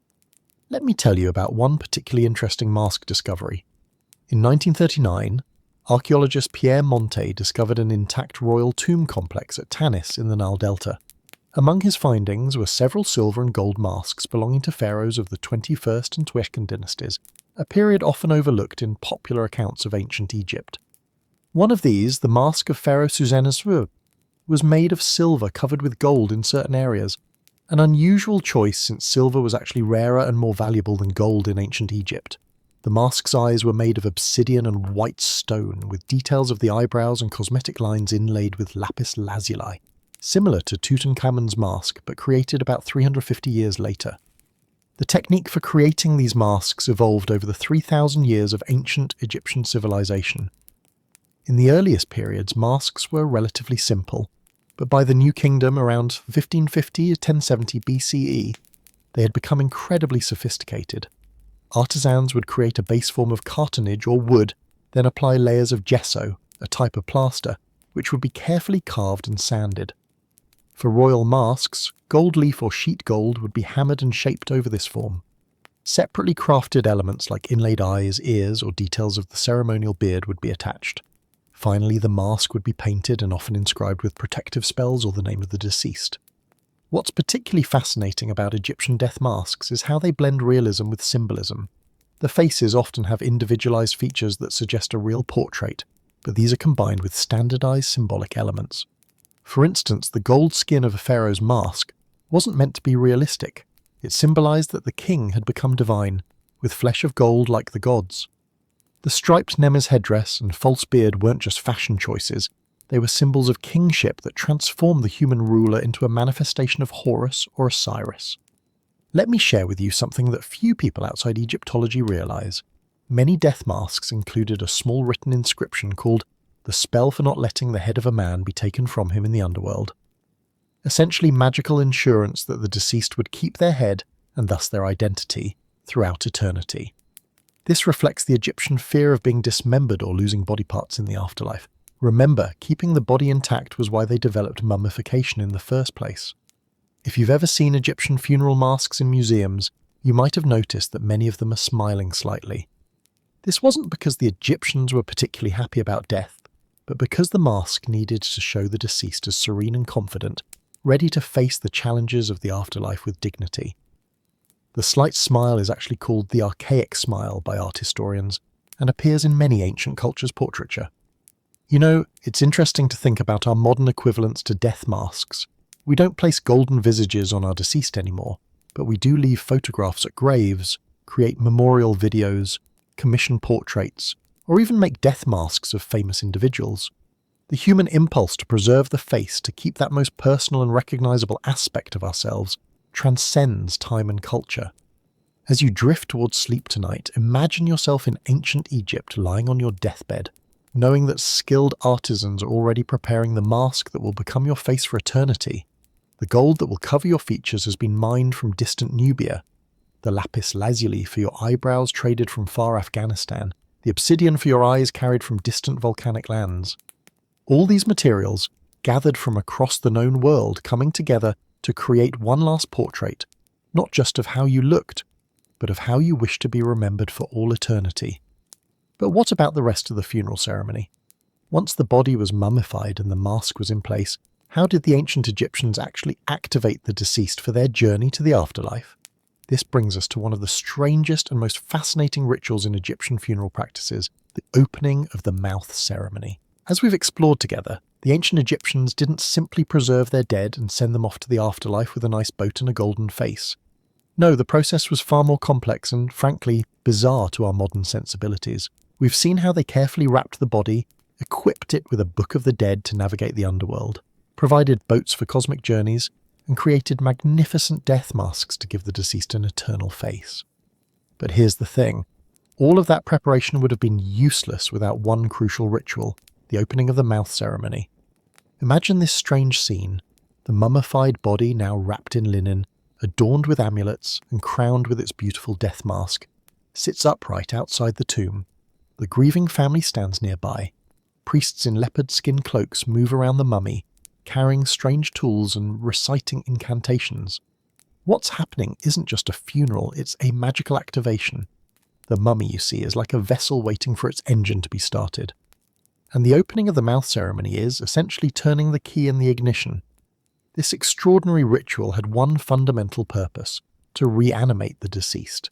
Let me tell you about one particularly interesting mask discovery. In 1939, archaeologist Pierre Montet discovered an intact royal tomb complex at Tanis in the Nile Delta. Among his findings were several silver and gold masks belonging to pharaohs of the 21st and 22nd dynasties, a period often overlooked in popular accounts of ancient Egypt. One of these, the mask of Pharaoh Susanasru, was made of silver covered with gold in certain areas, an unusual choice since silver was actually rarer and more valuable than gold in ancient Egypt. The mask's eyes were made of obsidian and white stone, with details of the eyebrows and cosmetic lines inlaid with lapis lazuli, similar to Tutankhamun's mask but created about 350 years later. The technique for creating these masks evolved over the 3,000 years of ancient Egyptian civilization. In the earliest periods, masks were relatively simple, but by the New Kingdom around 1550 to 1070 BCE, they had become incredibly sophisticated. Artisans would create a base form of cartonnage or wood, then apply layers of gesso, a type of plaster, which would be carefully carved and sanded. For royal masks, gold leaf or sheet gold would be hammered and shaped over this form. Separately crafted elements like inlaid eyes, ears, or details of the ceremonial beard would be attached. Finally, the mask would be painted and often inscribed with protective spells or the name of the deceased. What's particularly fascinating about Egyptian death masks is how they blend realism with symbolism. The faces often have individualized features that suggest a real portrait, but these are combined with standardized symbolic elements. For instance, the gold skin of a pharaoh's mask wasn't meant to be realistic. It symbolized that the king had become divine, with flesh of gold like the gods. The striped Nemes headdress and false beard weren't just fashion choices, they were symbols of kingship that transformed the human ruler into a manifestation of Horus or Osiris. Let me share with you something that few people outside Egyptology realize. Many death masks included a small written inscription called "The spell for not letting the head of a man be taken from him in the underworld." Essentially magical insurance that the deceased would keep their head, and thus their identity, throughout eternity. This reflects the Egyptian fear of being dismembered or losing body parts in the afterlife. Remember, keeping the body intact was why they developed mummification in the first place. If you've ever seen Egyptian funeral masks in museums, you might have noticed that many of them are smiling slightly. This wasn't because the Egyptians were particularly happy about death, but because the mask needed to show the deceased as serene and confident, ready to face the challenges of the afterlife with dignity. The slight smile is actually called the archaic smile by art historians, and appears in many ancient cultures' portraiture. You know, it's interesting to think about our modern equivalents to death masks. We don't place golden visages on our deceased anymore, but we do leave photographs at graves, create memorial videos, commission portraits, or even make death masks of famous individuals. The human impulse to preserve the face, to keep that most personal and recognizable aspect of ourselves, transcends time and culture. As you drift towards sleep tonight, imagine yourself in ancient Egypt lying on your deathbed, knowing that skilled artisans are already preparing the mask that will become your face for eternity. The gold that will cover your features has been mined from distant Nubia, the lapis lazuli for your eyebrows traded from far Afghanistan, the obsidian for your eyes carried from distant volcanic lands. All these materials, gathered from across the known world, coming together to create one last portrait, not just of how you looked, but of how you wish to be remembered for all eternity. But what about the rest of the funeral ceremony? Once the body was mummified and the mask was in place, how did the ancient Egyptians actually activate the deceased for their journey to the afterlife? This brings us to one of the strangest and most fascinating rituals in Egyptian funeral practices, the opening of the mouth ceremony. As we've explored together, the ancient Egyptians didn't simply preserve their dead and send them off to the afterlife with a nice boat and a golden face. No, the process was far more complex and, frankly, bizarre to our modern sensibilities. We've seen how they carefully wrapped the body, equipped it with a book of the dead to navigate the underworld, provided boats for cosmic journeys, and created magnificent death masks to give the deceased an eternal face. But here's the thing. All of that preparation would have been useless without one crucial ritual, the opening of the mouth ceremony. Imagine this strange scene, the mummified body now wrapped in linen, adorned with amulets and crowned with its beautiful death mask, sits upright outside the tomb. The grieving family stands nearby. Priests in leopard skin cloaks move around the mummy, carrying strange tools and reciting incantations. What's happening isn't just a funeral, it's a magical activation. The mummy, you see, is like a vessel waiting for its engine to be started. And the opening of the mouth ceremony is essentially turning the key in the ignition. This extraordinary ritual had one fundamental purpose: to reanimate the deceased.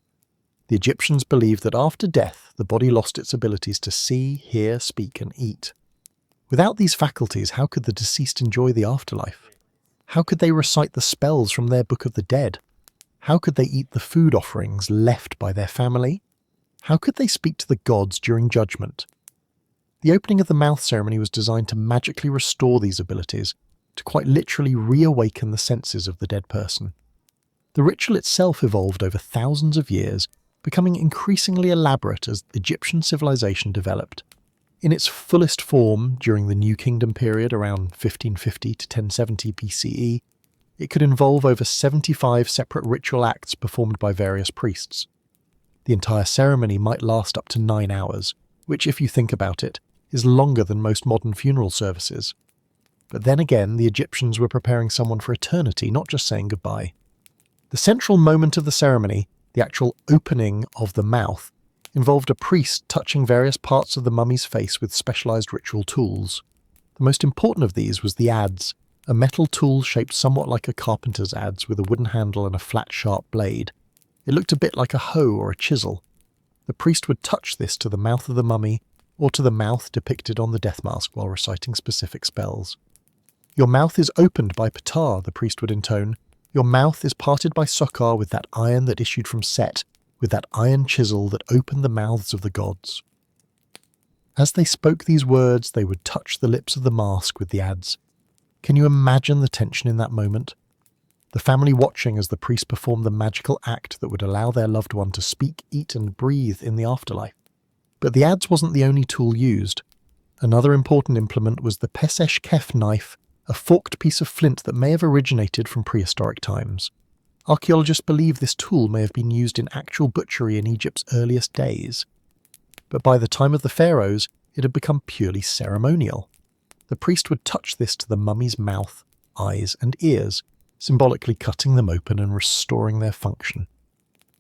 The Egyptians believed that after death, the body lost its abilities to see, hear, speak, and eat. Without these faculties, how could the deceased enjoy the afterlife? How could they recite the spells from their Book of the Dead? How could they eat the food offerings left by their family? How could they speak to the gods during judgment? The opening of the mouth ceremony was designed to magically restore these abilities, to quite literally reawaken the senses of the dead person. The ritual itself evolved over thousands of years, becoming increasingly elaborate as Egyptian civilization developed. In its fullest form during the New Kingdom period around 1550 to 1070 BCE, it could involve over 75 separate ritual acts performed by various priests. The entire ceremony might last up to 9 hours, which, if you think about it, is longer than most modern funeral services. But then again, the Egyptians were preparing someone for eternity, not just saying goodbye. The central moment of the ceremony, the actual opening of the mouth, involved a priest touching various parts of the mummy's face with specialized ritual tools. The most important of these was the adze, a metal tool shaped somewhat like a carpenter's adze with a wooden handle and a flat, sharp blade. It looked a bit like a hoe or a chisel. The priest would touch this to the mouth of the mummy or to the mouth depicted on the death mask while reciting specific spells. "Your mouth is opened by Ptah," the priest would intone. "Your mouth is parted by Sokar with that iron that issued from Set, with that iron chisel that opened the mouths of the gods." As they spoke these words, they would touch the lips of the mask with the adze. Can you imagine the tension in that moment? The family watching as the priest performed the magical act that would allow their loved one to speak, eat and breathe in the afterlife. But the adze wasn't the only tool used. Another important implement was the Pesesh Kef knife, a forked piece of flint that may have originated from prehistoric times. Archaeologists believe this tool may have been used in actual butchery in Egypt's earliest days. But by the time of the pharaohs, it had become purely ceremonial. The priest would touch this to the mummy's mouth, eyes and ears, symbolically cutting them open and restoring their function.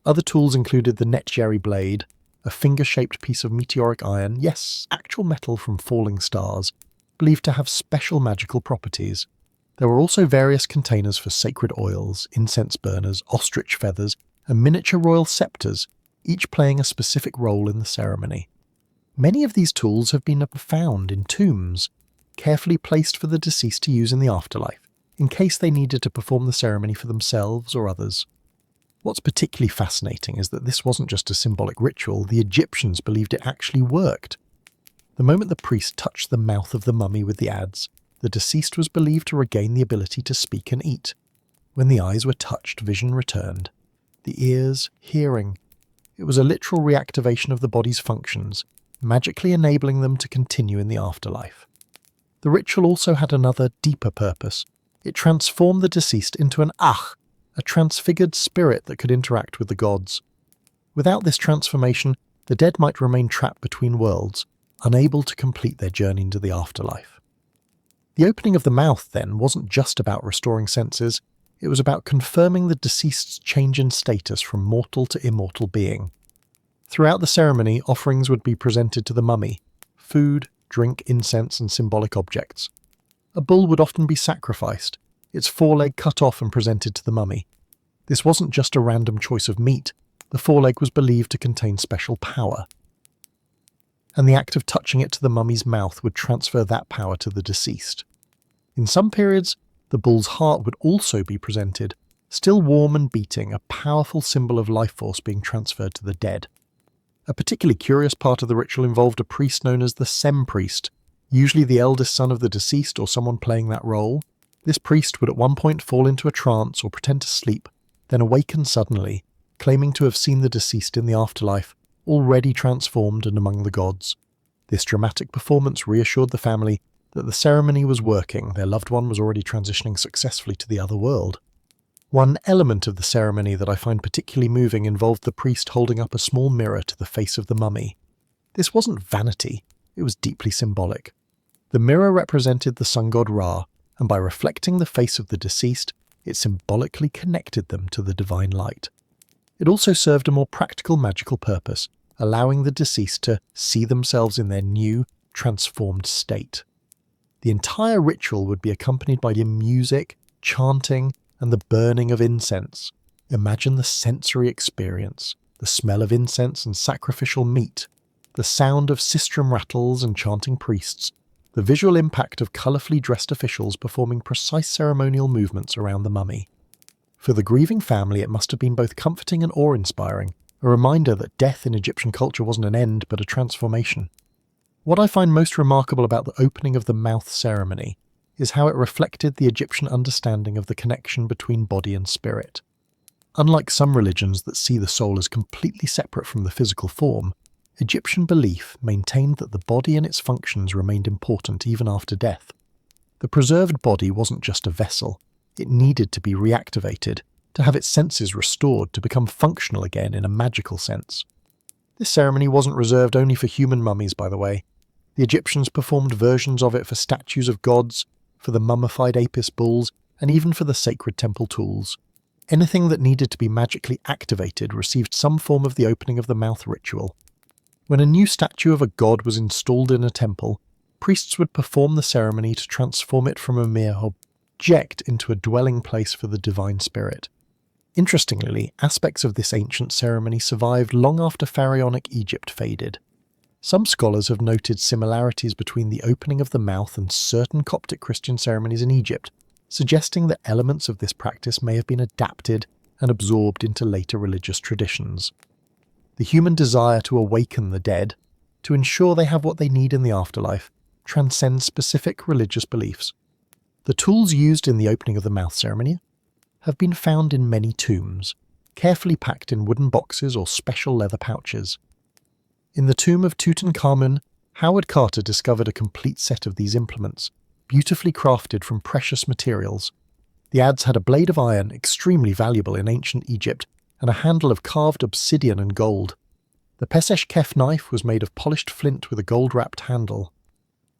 Other tools included the netjeri blade, a finger-shaped piece of meteoric iron, yes, actual metal from falling stars, believed to have special magical properties. There were also various containers for sacred oils, incense burners, ostrich feathers, and miniature royal scepters, each playing a specific role in the ceremony. Many of these tools have been found in tombs, carefully placed for the deceased to use in the afterlife, in case they needed to perform the ceremony for themselves or others. What's particularly fascinating is that this wasn't just a symbolic ritual, the Egyptians believed it actually worked. The moment the priest touched the mouth of the mummy with the adze, the deceased was believed to regain the ability to speak and eat. When the eyes were touched, vision returned. The ears, hearing. It was a literal reactivation of the body's functions, magically enabling them to continue in the afterlife. The ritual also had another, deeper purpose. It transformed the deceased into an Ach, a transfigured spirit that could interact with the gods. Without this transformation, the dead might remain trapped between worlds, unable to complete their journey into the afterlife. The opening of the mouth, then, wasn't just about restoring senses, it was about confirming the deceased's change in status from mortal to immortal being. Throughout the ceremony, offerings would be presented to the mummy: food, drink, incense, and symbolic objects. A bull would often be sacrificed, its foreleg cut off and presented to the mummy. This wasn't just a random choice of meat, the foreleg was believed to contain special power. And the act of touching it to the mummy's mouth would transfer that power to the deceased. In some periods, the bull's heart would also be presented, still warm and beating, a powerful symbol of life force being transferred to the dead. A particularly curious part of the ritual involved a priest known as the Sem priest, usually the eldest son of the deceased or someone playing that role. This priest would at one point fall into a trance or pretend to sleep, then awaken suddenly, claiming to have seen the deceased in the afterlife, already transformed and among the gods. This dramatic performance reassured the family that the ceremony was working, their loved one was already transitioning successfully to the other world. One element of the ceremony that I find particularly moving involved the priest holding up a small mirror to the face of the mummy. This wasn't vanity, it was deeply symbolic. The mirror represented the sun god Ra, and by reflecting the face of the deceased, it symbolically connected them to the divine light. It also served a more practical magical purpose, allowing the deceased to see themselves in their new, transformed state. The entire ritual would be accompanied by music, chanting, and the burning of incense. Imagine the sensory experience, the smell of incense and sacrificial meat, the sound of sistrum rattles and chanting priests, the visual impact of colourfully dressed officials performing precise ceremonial movements around the mummy. For the grieving family, it must have been both comforting and awe-inspiring, a reminder that death in Egyptian culture wasn't an end but a transformation. What I find most remarkable about the opening of the mouth ceremony is how it reflected the Egyptian understanding of the connection between body and spirit. Unlike some religions that see the soul as completely separate from the physical form, Egyptian belief maintained that the body and its functions remained important even after death. The preserved body wasn't just a vessel, it needed to be reactivated, to have its senses restored to become functional again in a magical sense. This ceremony wasn't reserved only for human mummies, by the way. The Egyptians performed versions of it for statues of gods, for the mummified Apis bulls, and even for the sacred temple tools. Anything that needed to be magically activated received some form of the opening of the mouth ritual. When a new statue of a god was installed in a temple, priests would perform the ceremony to transform it from a mere object into a dwelling place for the divine spirit. Interestingly, aspects of this ancient ceremony survived long after pharaonic Egypt faded. Some scholars have noted similarities between the opening of the mouth and certain Coptic Christian ceremonies in Egypt, suggesting that elements of this practice may have been adapted and absorbed into later religious traditions. The human desire to awaken the dead, to ensure they have what they need in the afterlife, transcends specific religious beliefs. The tools used in the opening of the mouth ceremony have been found in many tombs, carefully packed in wooden boxes or special leather pouches. In the tomb of Tutankhamun, Howard Carter discovered a complete set of these implements, beautifully crafted from precious materials. The adze had a blade of iron, extremely valuable in ancient Egypt, and a handle of carved obsidian and gold. The Pesesh Kef knife was made of polished flint with a gold-wrapped handle.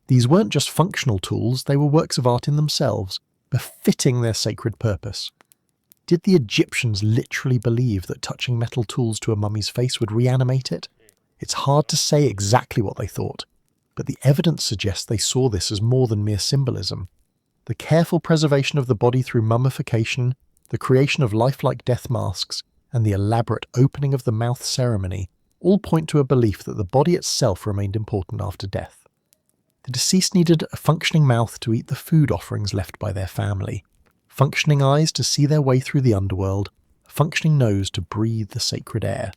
These weren't just functional tools, they were works of art in themselves, befitting their sacred purpose. Did the Egyptians literally believe that touching metal tools to a mummy's face would reanimate it? It's hard to say exactly what they thought, but the evidence suggests they saw this as more than mere symbolism. The careful preservation of the body through mummification, the creation of lifelike death masks, and the elaborate opening of the mouth ceremony all point to a belief that the body itself remained important after death. The deceased needed a functioning mouth to eat the food offerings left by their family, functioning eyes to see their way through the underworld, a functioning nose to breathe the sacred air.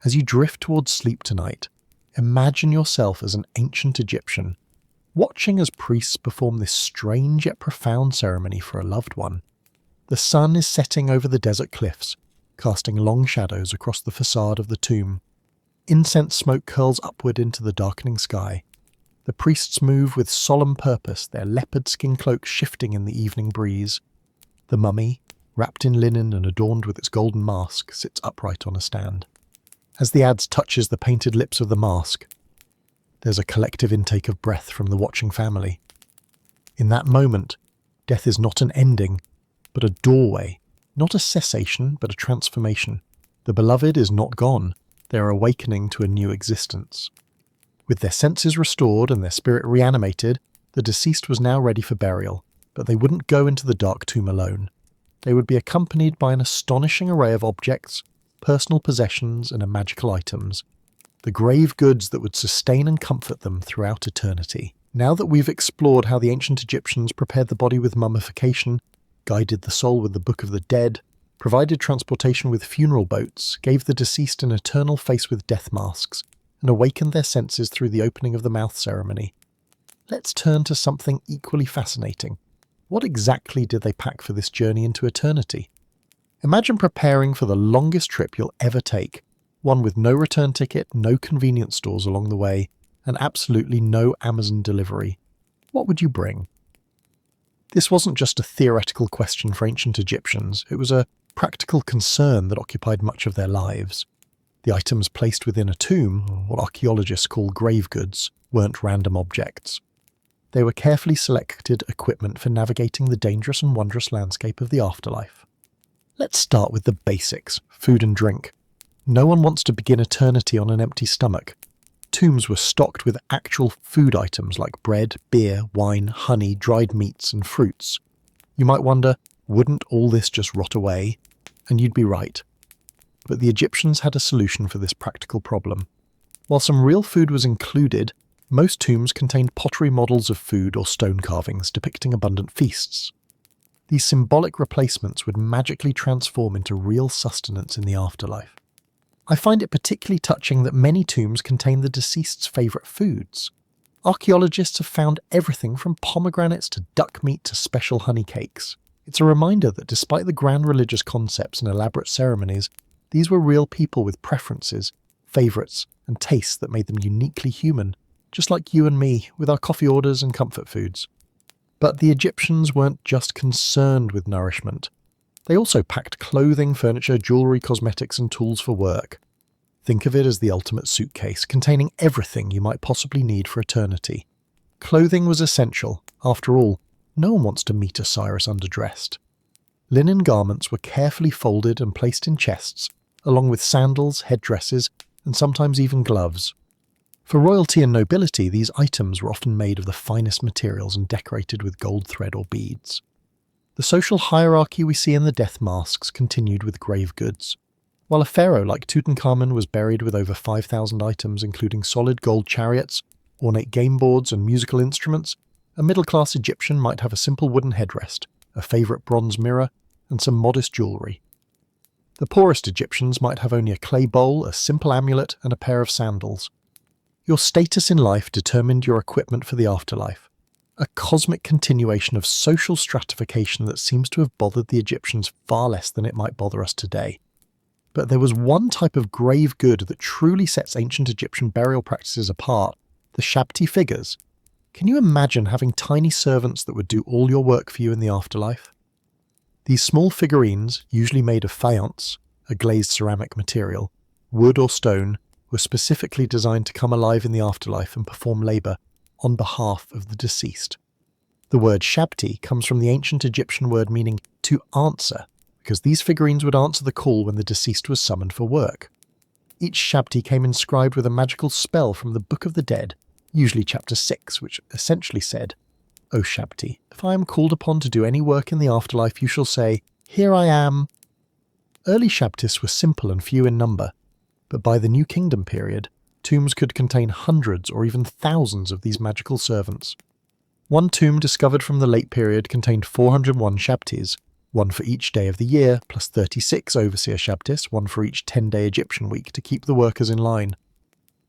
As you drift towards sleep tonight, imagine yourself as an ancient Egyptian, watching as priests perform this strange yet profound ceremony for a loved one. The sun is setting over the desert cliffs, casting long shadows across the facade of the tomb. Incense smoke curls upward into the darkening sky. The priests move with solemn purpose, their leopard skin cloaks shifting in the evening breeze. The mummy, wrapped in linen and adorned with its golden mask, sits upright on a stand. As the adze touches the painted lips of the mask, there's a collective intake of breath from the watching family. In that moment, death is not an ending, but a doorway, not a cessation, but a transformation. The beloved is not gone, they are awakening to a new existence. With their senses restored and their spirit reanimated, the deceased was now ready for burial, but they wouldn't go into the dark tomb alone. They would be accompanied by an astonishing array of objects, personal possessions, and magical items, the grave goods that would sustain and comfort them throughout eternity. Now that we've explored how the ancient Egyptians prepared the body with mummification, guided the soul with the Book of the Dead, provided transportation with funeral boats, gave the deceased an eternal face with death masks, and awakened their senses through the opening of the mouth ceremony, let's turn to something equally fascinating. What exactly did they pack for this journey into eternity? Imagine preparing for the longest trip you'll ever take, one with no return ticket, no convenience stores along the way, and absolutely no Amazon delivery. What would you bring? This wasn't just a theoretical question for ancient Egyptians, it was a practical concern that occupied much of their lives. The items placed within a tomb, what archaeologists call grave goods, weren't random objects. They were carefully selected equipment for navigating the dangerous and wondrous landscape of the afterlife. Let's start with the basics, food and drink. No one wants to begin eternity on an empty stomach. Tombs were stocked with actual food items like bread, beer, wine, honey, dried meats, and fruits. You might wonder, wouldn't all this just rot away? And you'd be right. But the Egyptians had a solution for this practical problem. While some real food was included, most tombs contained pottery models of food or stone carvings depicting abundant feasts. These symbolic replacements would magically transform into real sustenance in the afterlife. I find it particularly touching that many tombs contain the deceased's favourite foods. Archaeologists have found everything from pomegranates to duck meat to special honey cakes. It's a reminder that despite the grand religious concepts and elaborate ceremonies, these were real people with preferences, favourites, and tastes that made them uniquely human, just like you and me with our coffee orders and comfort foods. But the Egyptians weren't just concerned with nourishment. They also packed clothing, furniture, jewellery, cosmetics, and tools for work. Think of it as the ultimate suitcase, containing everything you might possibly need for eternity. Clothing was essential. After all, no one wants to meet Osiris underdressed. Linen garments were carefully folded and placed in chests, along with sandals, headdresses, and sometimes even gloves. For royalty and nobility, these items were often made of the finest materials and decorated with gold thread or beads. The social hierarchy we see in the death masks continued with grave goods. While a pharaoh like Tutankhamun was buried with over 5,000 items including solid gold chariots, ornate game boards and musical instruments, a middle-class Egyptian might have a simple wooden headrest, a favourite bronze mirror, and some modest jewellery. The poorest Egyptians might have only a clay bowl, a simple amulet, and a pair of sandals. Your status in life determined your equipment for the afterlife, a cosmic continuation of social stratification that seems to have bothered the Egyptians far less than it might bother us today. But there was one type of grave good that truly sets ancient Egyptian burial practices apart, the Shabti figures. Can you imagine having tiny servants that would do all your work for you in the afterlife? These small figurines, usually made of faience, a glazed ceramic material, wood or stone, were specifically designed to come alive in the afterlife and perform labour on behalf of the deceased. The word Shabti comes from the ancient Egyptian word meaning to answer, because these figurines would answer the call when the deceased was summoned for work. Each Shabti came inscribed with a magical spell from the Book of the Dead, usually chapter 6, which essentially said, "O Shabti, if I am called upon to do any work in the afterlife, you shall say, 'Here I am.'" Early Shabtis were simple and few in number, but by the New Kingdom period, tombs could contain hundreds or even thousands of these magical servants. One tomb discovered from the late period contained 401 Shabtis, one for each day of the year, plus 36 overseer Shabtis, one for each 10-day Egyptian week to keep the workers in line.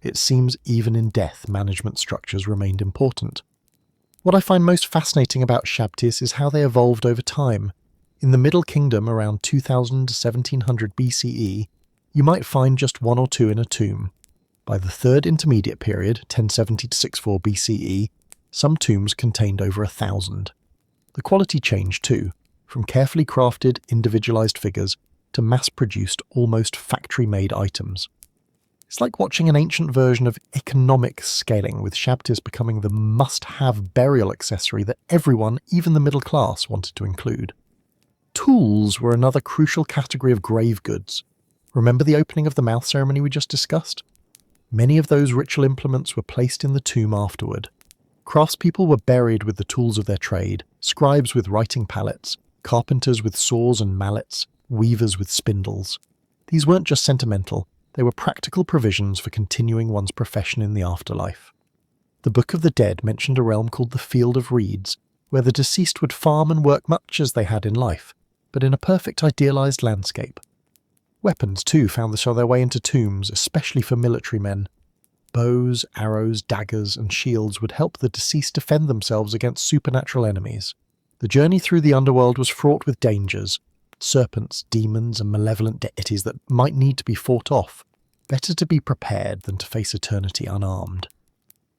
It seems even in death, management structures remained important. What I find most fascinating about Shabtis is how they evolved over time. In the Middle Kingdom around 2000 to 1700 BCE, you might find just one or two in a tomb. By the Third Intermediate Period, 1070 to 64 BCE, some tombs contained over 1,000. The quality changed too, from carefully crafted, individualized figures to mass-produced, almost factory-made items. It's like watching an ancient version of economic scaling, with Shabtis becoming the must-have burial accessory that everyone, even the middle class, wanted to include. Tools were another crucial category of grave goods. Remember the opening of the mouth ceremony we just discussed? Many of those ritual implements were placed in the tomb afterward. Craftspeople were buried with the tools of their trade, scribes with writing palettes, carpenters with saws and mallets, weavers with spindles. These weren't just sentimental, they were practical provisions for continuing one's profession in the afterlife. The Book of the Dead mentioned a realm called the Field of Reeds, where the deceased would farm and work much as they had in life, but in a perfect idealized landscape. Weapons, too, found their way into tombs, especially for military men. Bows, arrows, daggers, and shields would help the deceased defend themselves against supernatural enemies. The journey through the underworld was fraught with dangers, serpents, demons, and malevolent deities that might need to be fought off. Better to be prepared than to face eternity unarmed.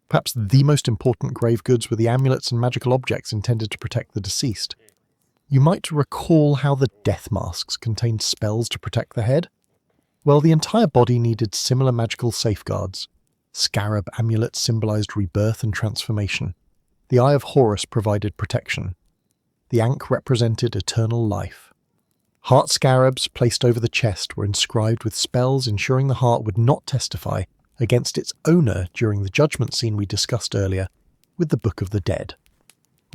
Perhaps the most important grave goods were the amulets and magical objects intended to protect the deceased. You might recall how the death masks contained spells to protect the head. Well, the entire body needed similar magical safeguards. Scarab amulets symbolized rebirth and transformation. The Eye of Horus provided protection. The Ankh represented eternal life. Heart scarabs placed over the chest were inscribed with spells ensuring the heart would not testify against its owner during the judgment scene we discussed earlier with the Book of the Dead.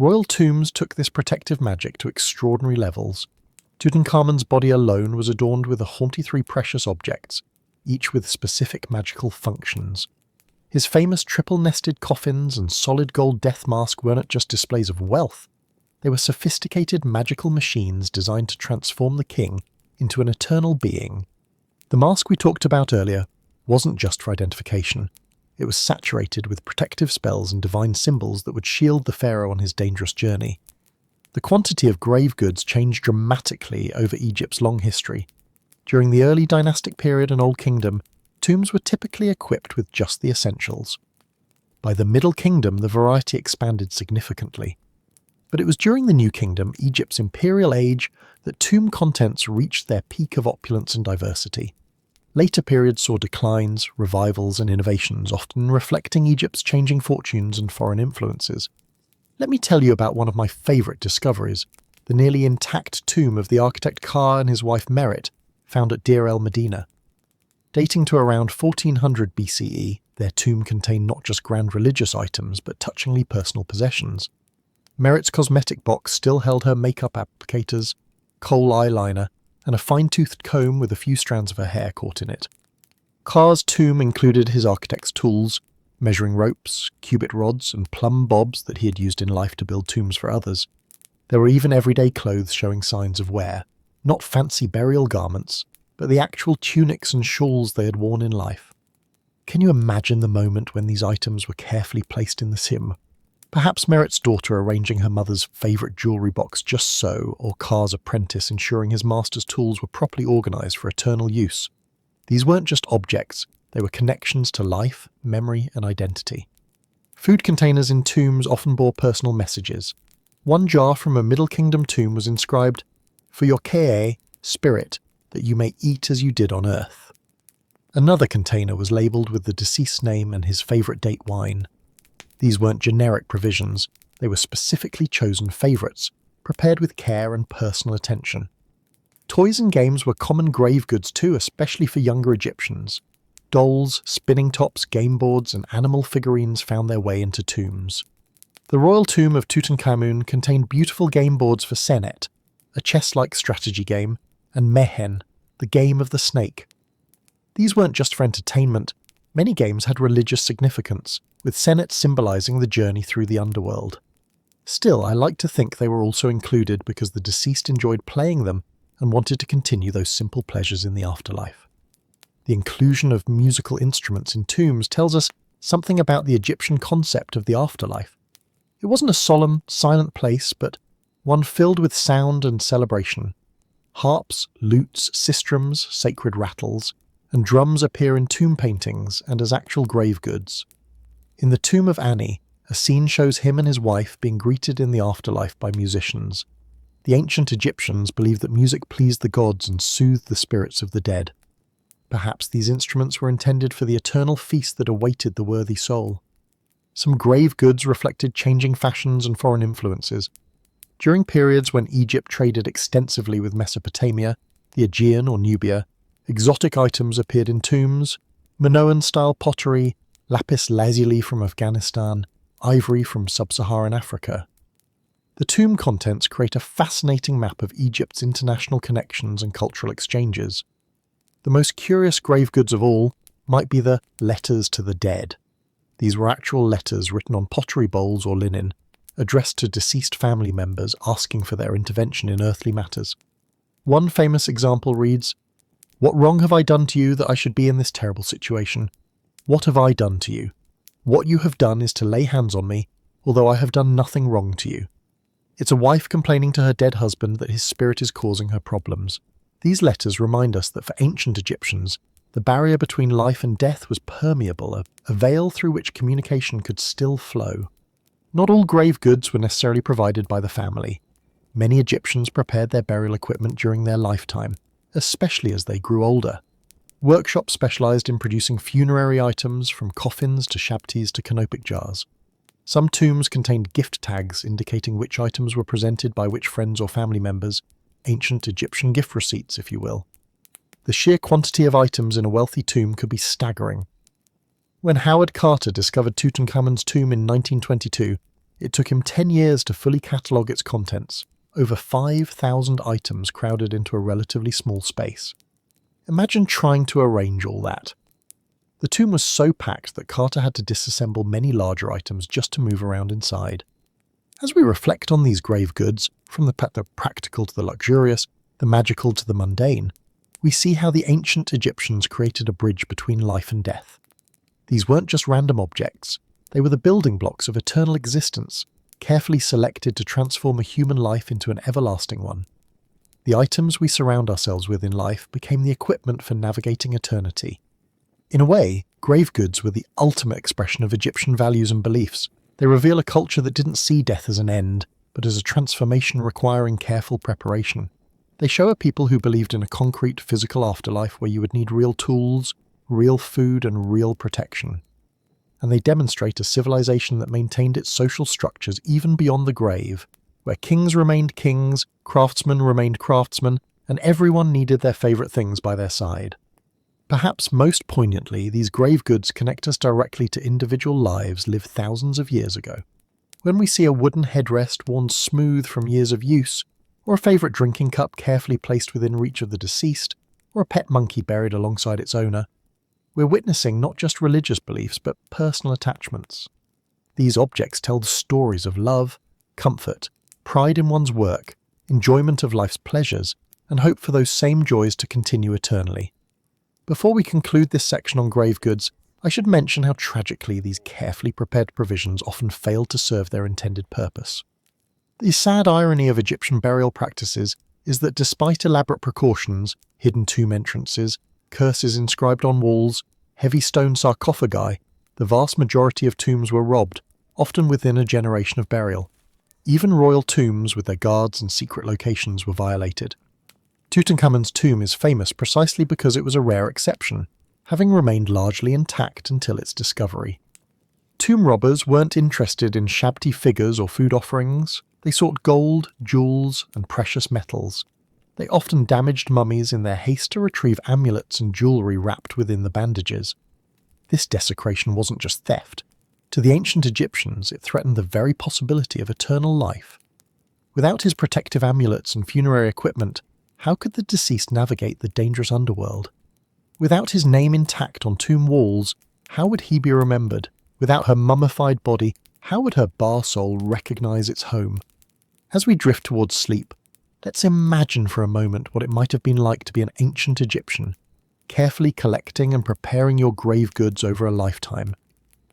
Royal tombs took this protective magic to extraordinary levels. Tutankhamun's body alone was adorned with 43 precious objects, each with specific magical functions. His famous triple-nested coffins and solid gold death mask weren't just displays of wealth. They were sophisticated magical machines designed to transform the king into an eternal being. The mask we talked about earlier wasn't just for identification. It was saturated with protective spells and divine symbols that would shield the pharaoh on his dangerous journey. The quantity of grave goods changed dramatically over Egypt's long history. During the early dynastic period and Old Kingdom, tombs were typically equipped with just the essentials. By the Middle Kingdom, the variety expanded significantly. But it was during the New Kingdom, Egypt's imperial age, that tomb contents reached their peak of opulence and diversity. Later periods saw declines, revivals, and innovations, often reflecting Egypt's changing fortunes and foreign influences. Let me tell you about one of my favourite discoveries, the nearly intact tomb of the architect Ka and his wife Merit, found at Deir el-Medina. Dating to around 1400 BCE, their tomb contained not just grand religious items, but touchingly personal possessions. Merit's cosmetic box still held her makeup applicators, kohl eyeliner, and a fine-toothed comb with a few strands of her hair caught in it. Ka's tomb included his architect's tools, measuring ropes, cubit rods, and plumb bobs that he had used in life to build tombs for others. There were even everyday clothes showing signs of wear, not fancy burial garments, but the actual tunics and shawls they had worn in life. Can you imagine the moment when these items were carefully placed in the tomb? Perhaps Merit's daughter arranging her mother's favourite jewellery box just so, or Ka's apprentice ensuring his master's tools were properly organised for eternal use. These weren't just objects, they were connections to life, memory and identity. Food containers in tombs often bore personal messages. One jar from a Middle Kingdom tomb was inscribed, "For your Ka, spirit, that you may eat as you did on earth." Another container was labelled with the deceased's name and his favourite date wine. These weren't generic provisions, they were specifically chosen favourites, prepared with care and personal attention. Toys and games were common grave goods too, especially for younger Egyptians. Dolls, spinning tops, game boards, and animal figurines found their way into tombs. The royal tomb of Tutankhamun contained beautiful game boards for Senet, a chess-like strategy game, and Mehen, the game of the snake. These weren't just for entertainment, many games had religious significance, with Senet symbolising the journey through the underworld. Still, I like to think they were also included because the deceased enjoyed playing them and wanted to continue those simple pleasures in the afterlife. The inclusion of musical instruments in tombs tells us something about the Egyptian concept of the afterlife. It wasn't a solemn, silent place, but one filled with sound and celebration. Harps, lutes, sistrums, sacred rattles, and drums appear in tomb paintings and as actual grave goods. In the tomb of Ani, a scene shows him and his wife being greeted in the afterlife by musicians. The ancient Egyptians believed that music pleased the gods and soothed the spirits of the dead. Perhaps these instruments were intended for the eternal feast that awaited the worthy soul. Some grave goods reflected changing fashions and foreign influences. During periods when Egypt traded extensively with Mesopotamia, the Aegean or Nubia, exotic items appeared in tombs, Minoan-style pottery, lapis lazuli from Afghanistan, ivory from sub-Saharan Africa. The tomb contents create a fascinating map of Egypt's international connections and cultural exchanges. The most curious grave goods of all might be the letters to the dead. These were actual letters written on pottery bowls or linen, addressed to deceased family members asking for their intervention in earthly matters. One famous example reads, "What wrong have I done to you that I should be in this terrible situation? What have I done to you? What you have done is to lay hands on me, although I have done nothing wrong to you." It's a wife complaining to her dead husband that his spirit is causing her problems. These letters remind us that for ancient Egyptians, the barrier between life and death was permeable, a veil through which communication could still flow. Not all grave goods were necessarily provided by the family. Many Egyptians prepared their burial equipment during their lifetime, especially as they grew older. Workshops specialised in producing funerary items from coffins to shabtis to canopic jars. Some tombs contained gift tags indicating which items were presented by which friends or family members, ancient Egyptian gift receipts, if you will. The sheer quantity of items in a wealthy tomb could be staggering. When Howard Carter discovered Tutankhamun's tomb in 1922, it took him 10 years to fully catalogue its contents, over 5,000 items crowded into a relatively small space. Imagine trying to arrange all that. The tomb was so packed that Carter had to disassemble many larger items just to move around inside. As we reflect on these grave goods, from the practical to the luxurious, the magical to the mundane, we see how the ancient Egyptians created a bridge between life and death. These weren't just random objects, they were the building blocks of eternal existence, carefully selected to transform a human life into an everlasting one. The items we surround ourselves with in life became the equipment for navigating eternity. In a way, grave goods were the ultimate expression of Egyptian values and beliefs. They reveal a culture that didn't see death as an end, but as a transformation requiring careful preparation. They show a people who believed in a concrete physical afterlife where you would need real tools, real food, and real protection. And they demonstrate a civilization that maintained its social structures even beyond the grave, where kings remained kings, craftsmen remained craftsmen, and everyone needed their favourite things by their side. Perhaps most poignantly, these grave goods connect us directly to individual lives lived thousands of years ago. When we see a wooden headrest worn smooth from years of use, or a favourite drinking cup carefully placed within reach of the deceased, or a pet monkey buried alongside its owner, we're witnessing not just religious beliefs but personal attachments. These objects tell the stories of love, comfort, pride in one's work, enjoyment of life's pleasures, and hope for those same joys to continue eternally. Before we conclude this section on grave goods, I should mention how tragically these carefully prepared provisions often fail to serve their intended purpose. The sad irony of Egyptian burial practices is that despite elaborate precautions, hidden tomb entrances, curses inscribed on walls, heavy stone sarcophagi, the vast majority of tombs were robbed, often within a generation of burial. Even royal tombs with their guards and secret locations were violated. Tutankhamun's tomb is famous precisely because it was a rare exception, having remained largely intact until its discovery. Tomb robbers weren't interested in shabby figures or food offerings. They sought gold, jewels, and precious metals. They often damaged mummies in their haste to retrieve amulets and jewellery wrapped within the bandages. This desecration wasn't just theft. To the ancient Egyptians, it threatened the very possibility of eternal life. Without his protective amulets and funerary equipment, how could the deceased navigate the dangerous underworld? Without his name intact on tomb walls, how would he be remembered? Without her mummified body, how would her bar soul recognise its home? As we drift towards sleep, let's imagine for a moment what it might have been like to be an ancient Egyptian, carefully collecting and preparing your grave goods over a lifetime.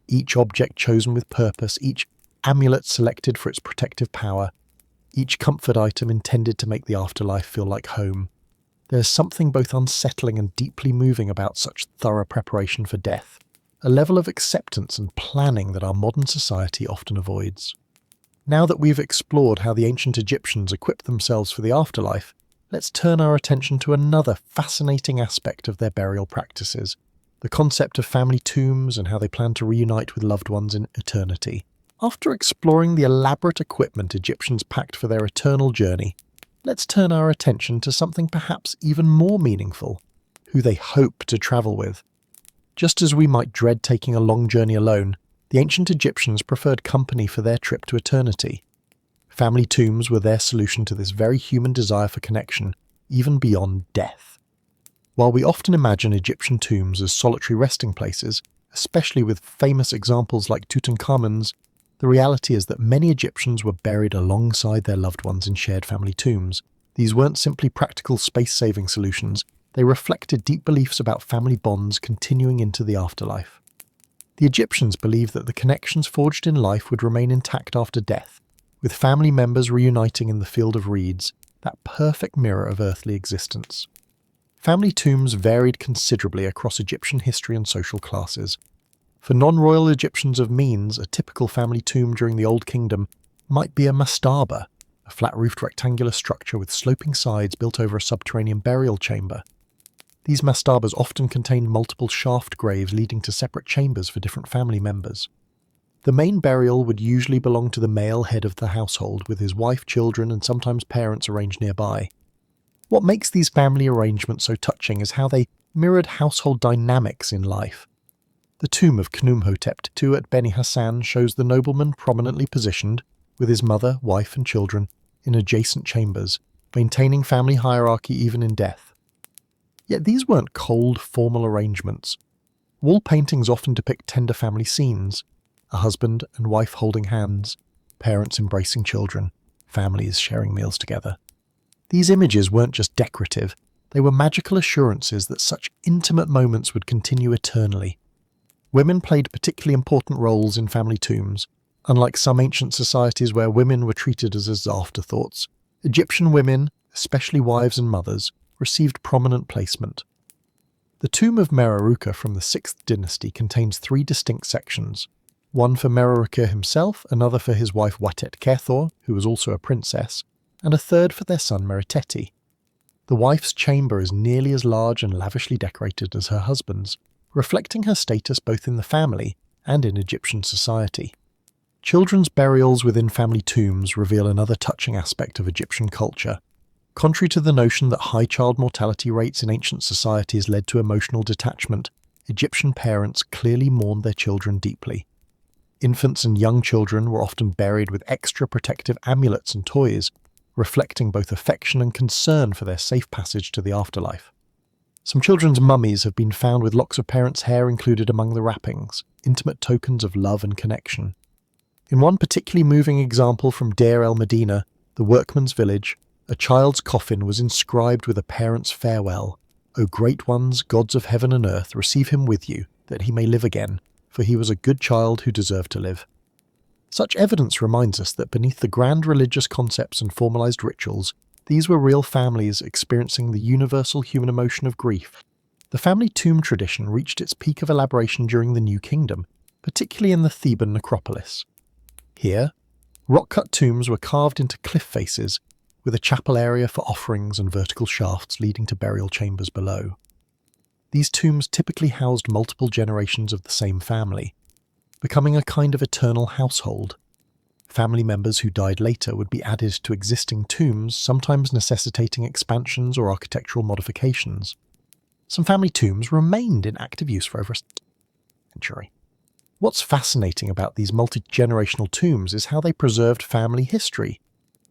Each object chosen with purpose, each amulet selected for its protective power, each comfort item intended to make the afterlife feel like home. There's something both unsettling and deeply moving about such thorough preparation for death, a level of acceptance and planning that our modern society often avoids. Now that we've explored how the ancient Egyptians equipped themselves for the afterlife, let's turn our attention to another fascinating aspect of their burial practices, the concept of family tombs and how they plan to reunite with loved ones in eternity. After exploring the elaborate equipment Egyptians packed for their eternal journey, let's turn our attention to something perhaps even more meaningful, who they hope to travel with. Just as we might dread taking a long journey alone, the ancient Egyptians preferred company for their trip to eternity. Family tombs were their solution to this very human desire for connection, even beyond death. While we often imagine Egyptian tombs as solitary resting places, especially with famous examples like Tutankhamun's, the reality is that many Egyptians were buried alongside their loved ones in shared family tombs. These weren't simply practical space-saving solutions, they reflected deep beliefs about family bonds continuing into the afterlife. The Egyptians believed that the connections forged in life would remain intact after death, with family members reuniting in the field of reeds, that perfect mirror of earthly existence. Family tombs varied considerably across Egyptian history and social classes. For non-royal Egyptians of means, a typical family tomb during the Old Kingdom might be a mastaba, a flat-roofed rectangular structure with sloping sides built over a subterranean burial chamber. These mastabas often contained multiple shaft graves leading to separate chambers for different family members. The main burial would usually belong to the male head of the household, with his wife, children, and sometimes parents arranged nearby. What makes these family arrangements so touching is how they mirrored household dynamics in life. The tomb of Khnumhotep II at Beni Hassan shows the nobleman prominently positioned, with his mother, wife, and children, in adjacent chambers, maintaining family hierarchy even in death. Yet these weren't cold, formal arrangements. Wall paintings often depict tender family scenes, a husband and wife holding hands, parents embracing children, families sharing meals together. These images weren't just decorative, they were magical assurances that such intimate moments would continue eternally. Women played particularly important roles in family tombs, Unlike some ancient societies where women were treated as afterthoughts, Egyptian women, especially wives and mothers, received prominent placement. The tomb of Mereruka from the 6th dynasty contains 3 distinct sections, one for Mereruka himself, another for his wife Watet Kethor, who was also a princess, and a third for their son Mereteti. The wife's chamber is nearly as large and lavishly decorated as her husband's, reflecting her status both in the family and in Egyptian society. Children's burials within family tombs reveal another touching aspect of Egyptian culture. Contrary to the notion that high child mortality rates in ancient societies led to emotional detachment, Egyptian parents clearly mourned their children deeply. Infants and young children were often buried with extra protective amulets and toys, reflecting both affection and concern for their safe passage to the afterlife. Some children's mummies have been found with locks of parents' hair included among the wrappings, intimate tokens of love and connection. In one particularly moving example from Deir el-Medina, the workman's village, a child's coffin was inscribed with a parent's farewell. "O great ones, gods of heaven and earth, receive him with you, that he may live again, for he was a good child who deserved to live." Such evidence reminds us that beneath the grand religious concepts and formalized rituals, these were real families experiencing the universal human emotion of grief. The family tomb tradition reached its peak of elaboration during the New Kingdom, particularly in the Theban necropolis. Here, rock-cut tombs were carved into cliff faces, with a chapel area for offerings and vertical shafts leading to burial chambers below. These tombs typically housed multiple generations of the same family, becoming a kind of eternal household. Family members who died later would be added to existing tombs, sometimes necessitating expansions or architectural modifications. Some family tombs remained in active use for over a century. What's fascinating about these multi-generational tombs is how they preserved family history.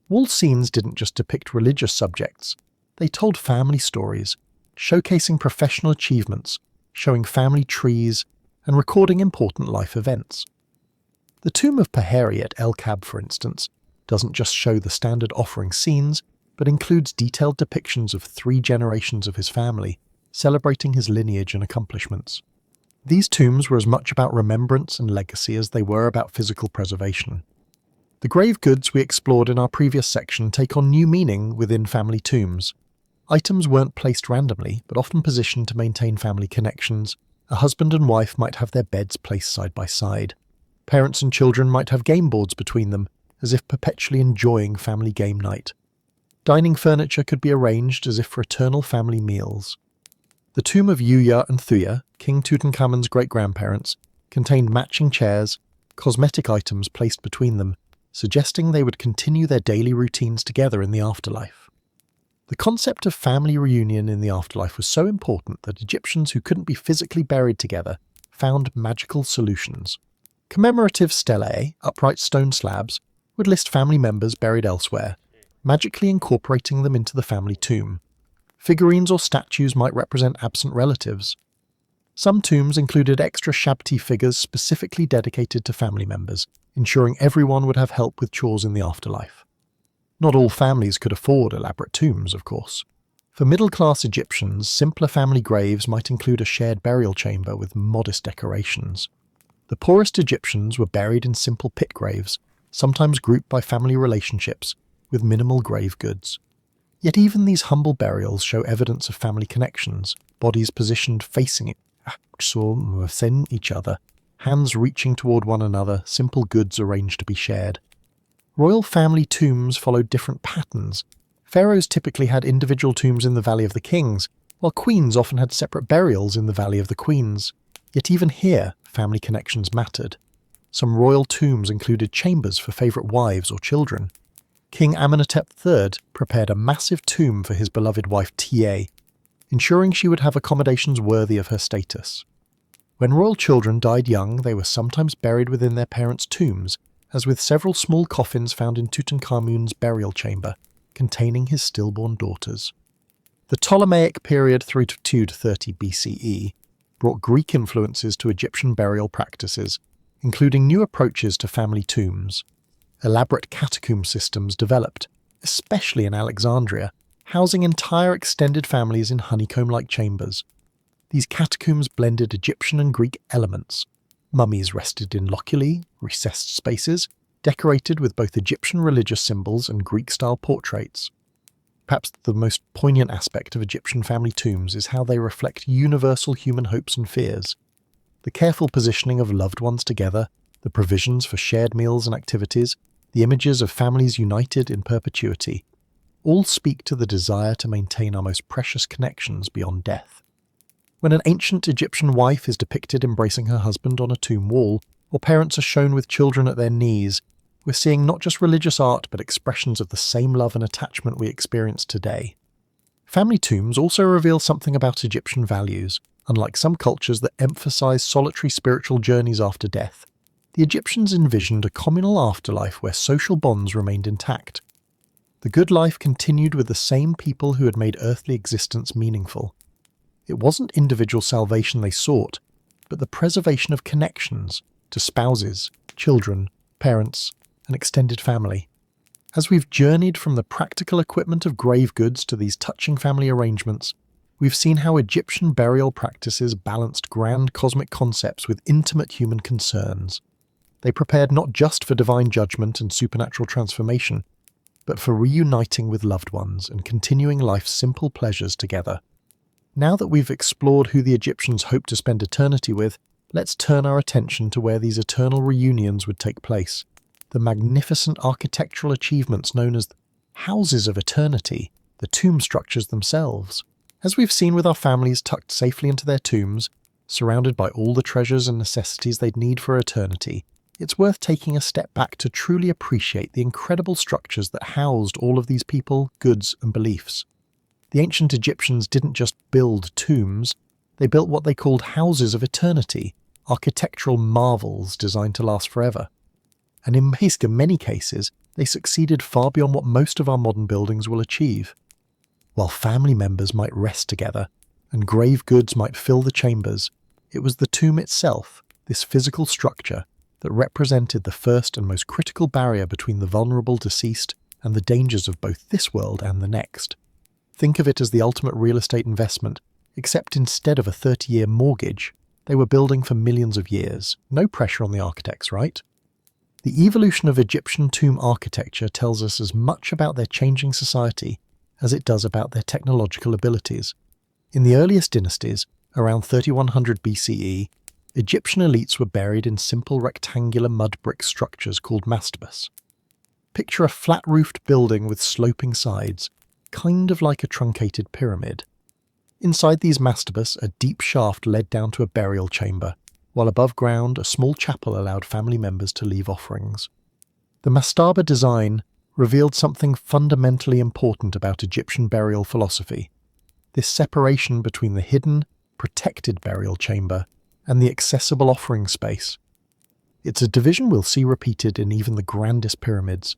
Wall scenes didn't just depict religious subjects, they told family stories, showcasing professional achievements, showing family trees, and recording important life events. The tomb of Paheri at El Kab, for instance, doesn't just show the standard offering scenes, but includes detailed depictions of 3 generations of his family, celebrating his lineage and accomplishments. These tombs were as much about remembrance and legacy as they were about physical preservation. The grave goods we explored in our previous section take on new meaning within family tombs. Items weren't placed randomly, but often positioned to maintain family connections. A husband and wife might have their beds placed side by side. Parents and children might have game boards between them, as if perpetually enjoying family game night. Dining furniture could be arranged as if for eternal family meals. The tomb of Yuya and Thuya, King Tutankhamun's great-grandparents, contained matching chairs, cosmetic items placed between them, suggesting they would continue their daily routines together in the afterlife. The concept of family reunion in the afterlife was so important that Egyptians who couldn't be physically buried together found magical solutions. Commemorative stelae, upright stone slabs, would list family members buried elsewhere, magically incorporating them into the family tomb. Figurines or statues might represent absent relatives. Some tombs included extra shabti figures specifically dedicated to family members, ensuring everyone would have help with chores in the afterlife. Not all families could afford elaborate tombs, of course. For middle-class Egyptians, simpler family graves might include a shared burial chamber with modest decorations. The poorest Egyptians were buried in simple pit graves, sometimes grouped by family relationships, with minimal grave goods. Yet even these humble burials show evidence of family connections, bodies positioned facing each other, hands reaching toward one another, simple goods arranged to be shared. Royal family tombs followed different patterns. Pharaohs typically had individual tombs in the Valley of the Kings, while queens often had separate burials in the Valley of the Queens. Yet even here, family connections mattered. Some royal tombs included chambers for favourite wives or children. King Amenhotep III prepared a massive tomb for his beloved wife Ta, ensuring she would have accommodations worthy of her status. When royal children died young, they were sometimes buried within their parents' tombs, as with several small coffins found in Tutankhamun's burial chamber, containing his stillborn daughters. The Ptolemaic period through to 230 BCE brought Greek influences to Egyptian burial practices, including new approaches to family tombs. Elaborate catacomb systems developed, especially in Alexandria, housing entire extended families in honeycomb-like chambers. These catacombs blended Egyptian and Greek elements. Mummies rested in loculi, recessed spaces, decorated with both Egyptian religious symbols and Greek-style portraits. Perhaps the most poignant aspect of Egyptian family tombs is how they reflect universal human hopes and fears. The careful positioning of loved ones together, the provisions for shared meals and activities, the images of families united in perpetuity, all speak to the desire to maintain our most precious connections beyond death. When an ancient Egyptian wife is depicted embracing her husband on a tomb wall, or parents are shown with children at their knees, we're seeing not just religious art but expressions of the same love and attachment we experience today. Family tombs also reveal something about Egyptian values. Unlike some cultures that emphasize solitary spiritual journeys after death, the Egyptians envisioned a communal afterlife where social bonds remained intact. The good life continued with the same people who had made earthly existence meaningful. It wasn't individual salvation they sought, but the preservation of connections to spouses, children, parents, and extended family. As we've journeyed from the practical equipment of grave goods to these touching family arrangements, we've seen how Egyptian burial practices balanced grand cosmic concepts with intimate human concerns. They prepared not just for divine judgment and supernatural transformation, but for reuniting with loved ones and continuing life's simple pleasures together. Now that we've explored who the Egyptians hoped to spend eternity with, let's turn our attention to where these eternal reunions would take place. The magnificent architectural achievements known as houses of eternity, the tomb structures themselves. As we've seen with our families tucked safely into their tombs, surrounded by all the treasures and necessities they'd need for eternity, it's worth taking a step back to truly appreciate the incredible structures that housed all of these people, goods, and beliefs. The ancient Egyptians didn't just build tombs, they built what they called houses of eternity, architectural marvels designed to last forever. And in many cases, they succeeded far beyond what most of our modern buildings will achieve. While family members might rest together, and grave goods might fill the chambers, it was the tomb itself, this physical structure, that represented the first and most critical barrier between the vulnerable deceased and the dangers of both this world and the next. Think of it as the ultimate real estate investment, except instead of a 30-year mortgage, they were building for millions of years. No pressure on the architects, right? The evolution of Egyptian tomb architecture tells us as much about their changing society as it does about their technological abilities. In the earliest dynasties, around 3100 BCE, Egyptian elites were buried in simple rectangular mud brick structures called mastabas. Picture a flat-roofed building with sloping sides, kind of like a truncated pyramid. Inside these mastabas, a deep shaft led down to a burial chamber, while above ground, a small chapel allowed family members to leave offerings. The mastaba design revealed something fundamentally important about Egyptian burial philosophy: this separation between the hidden, protected burial chamber and the accessible offering space. It's a division we'll see repeated in even the grandest pyramids.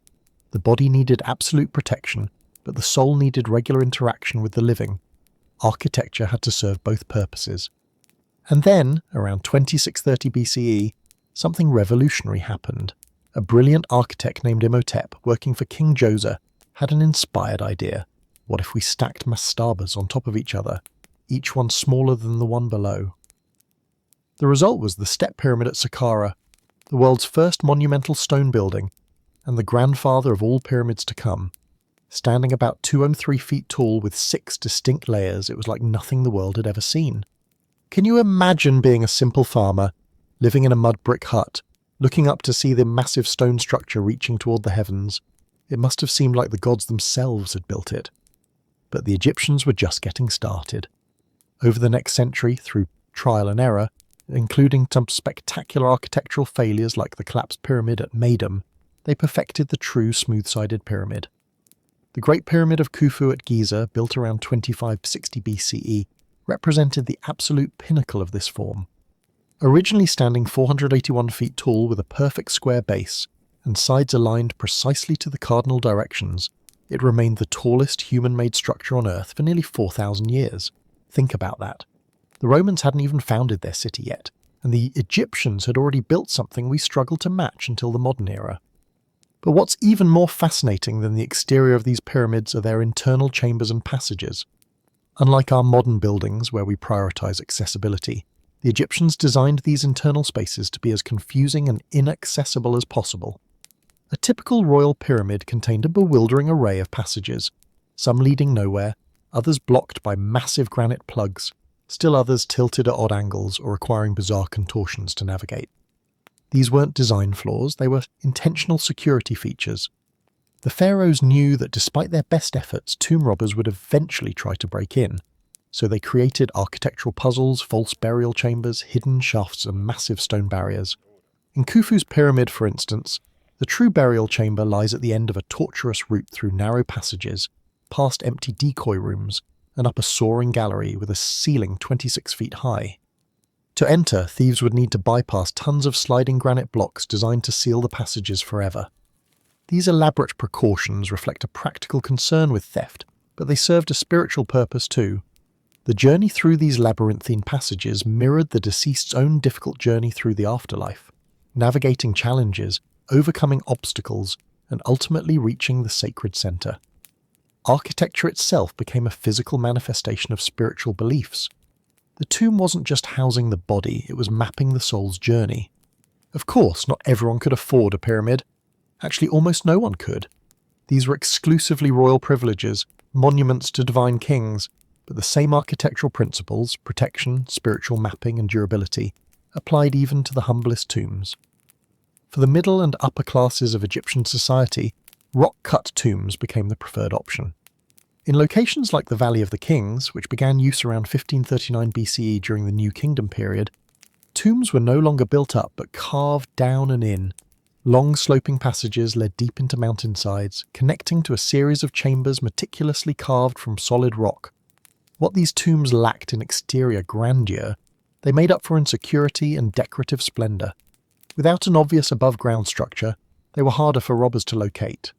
The body needed absolute protection, but the soul needed regular interaction with the living. Architecture had to serve both purposes. And then, around 2630 BCE, something revolutionary happened. A brilliant architect named Imhotep, working for King Djoser, had an inspired idea. What if we stacked mastabas on top of each other, each one smaller than the one below? The result was the Step Pyramid at Saqqara, the world's first monumental stone building, and the grandfather of all pyramids to come. Standing about 203 feet tall with 6 distinct layers, it was like nothing the world had ever seen. Can you imagine being a simple farmer, living in a mud brick hut, looking up to see the massive stone structure reaching toward the heavens? It must have seemed like the gods themselves had built it. But the Egyptians were just getting started. Over the next century, through trial and error, including some spectacular architectural failures like the collapsed pyramid at Meidum, they perfected the true smooth-sided pyramid. The Great Pyramid of Khufu at Giza, built around 2560 BCE, represented the absolute pinnacle of this form. Originally standing 481 feet tall with a perfect square base, and sides aligned precisely to the cardinal directions, it remained the tallest human-made structure on Earth for nearly 4,000 years. Think about that. The Romans hadn't even founded their city yet, and the Egyptians had already built something we struggled to match until the modern era. But what's even more fascinating than the exterior of these pyramids are their internal chambers and passages. Unlike our modern buildings where we prioritize accessibility, The Egyptians designed these internal spaces to be as confusing and inaccessible as possible. A typical royal pyramid contained a bewildering array of passages, some leading nowhere, others blocked by massive granite plugs, still others tilted at odd angles or requiring bizarre contortions to navigate. These weren't design flaws, they were intentional security features. The pharaohs knew that despite their best efforts, tomb robbers would eventually try to break in, so they created architectural puzzles, false burial chambers, hidden shafts, and massive stone barriers. In Khufu's pyramid, for instance, the true burial chamber lies at the end of a tortuous route through narrow passages, past empty decoy rooms, and up a soaring gallery with a ceiling 26 feet high. To enter, thieves would need to bypass tons of sliding granite blocks designed to seal the passages forever. These elaborate precautions reflect a practical concern with theft, but they served a spiritual purpose too. The journey through these labyrinthine passages mirrored the deceased's own difficult journey through the afterlife, navigating challenges, overcoming obstacles, and ultimately reaching the sacred center. Architecture itself became a physical manifestation of spiritual beliefs. The tomb wasn't just housing the body, it was mapping the soul's journey. Of course, not everyone could afford a pyramid. Actually, almost no one could. These were exclusively royal privileges, monuments to divine kings, but the same architectural principles, protection, spiritual mapping, and durability, applied even to the humblest tombs. For the middle and upper classes of Egyptian society, rock-cut tombs became the preferred option. In locations like the Valley of the Kings, which began use around 1539 BCE during the New Kingdom period, tombs were no longer built up but carved down and in. Long sloping passages led deep into mountainsides, connecting to a series of chambers meticulously carved from solid rock. What these tombs lacked in exterior grandeur, they made up for in security and decorative splendor. Without an obvious above-ground structure, they were harder for robbers to locate.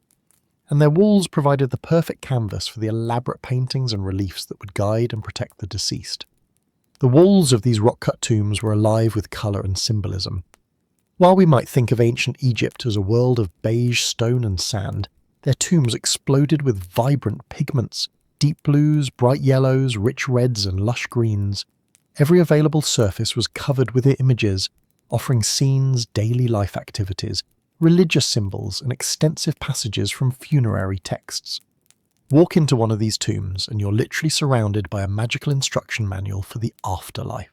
And their walls provided the perfect canvas for the elaborate paintings and reliefs that would guide and protect the deceased. The walls of these rock-cut tombs were alive with color and symbolism. While we might think of ancient Egypt as a world of beige stone and sand, their tombs exploded with vibrant pigments, deep blues, bright yellows, rich reds, and lush greens. Every available surface was covered with images, offering scenes, daily life activities, religious symbols, and extensive passages from funerary texts. Walk into one of these tombs and you're literally surrounded by a magical instruction manual for the afterlife.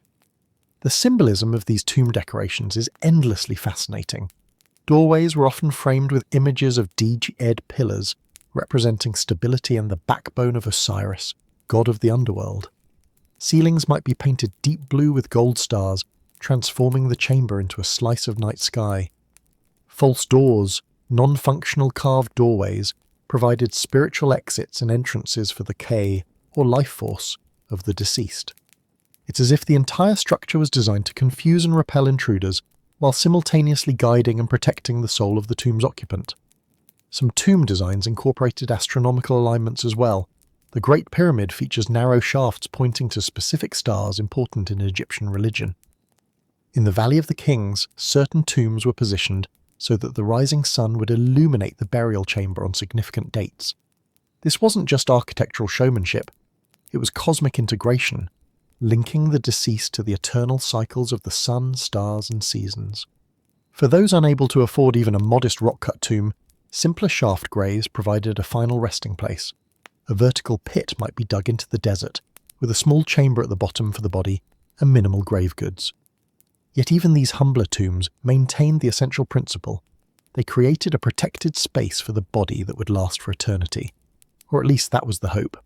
The symbolism of these tomb decorations is endlessly fascinating. Doorways were often framed with images of deed pillars, representing stability and the backbone of Osiris, god of the underworld. Ceilings might be painted deep blue with gold stars, transforming the chamber into a slice of night sky. False doors, non-functional carved doorways, provided spiritual exits and entrances for the K, or life force, of the deceased. It's as if the entire structure was designed to confuse and repel intruders, while simultaneously guiding and protecting the soul of the tomb's occupant. Some tomb designs incorporated astronomical alignments as well. The Great Pyramid features narrow shafts pointing to specific stars important in Egyptian religion. In the Valley of the Kings, certain tombs were positioned so that the rising sun would illuminate the burial chamber on significant dates. This wasn't just architectural showmanship, it was cosmic integration, linking the deceased to the eternal cycles of the sun, stars, and seasons. For those unable to afford even a modest rock-cut tomb, simpler shaft graves provided a final resting place. A vertical pit might be dug into the desert, with a small chamber at the bottom for the body and minimal grave goods. Yet even these humbler tombs maintained the essential principle. They created a protected space for the body that would last for eternity. Or at least that was the hope.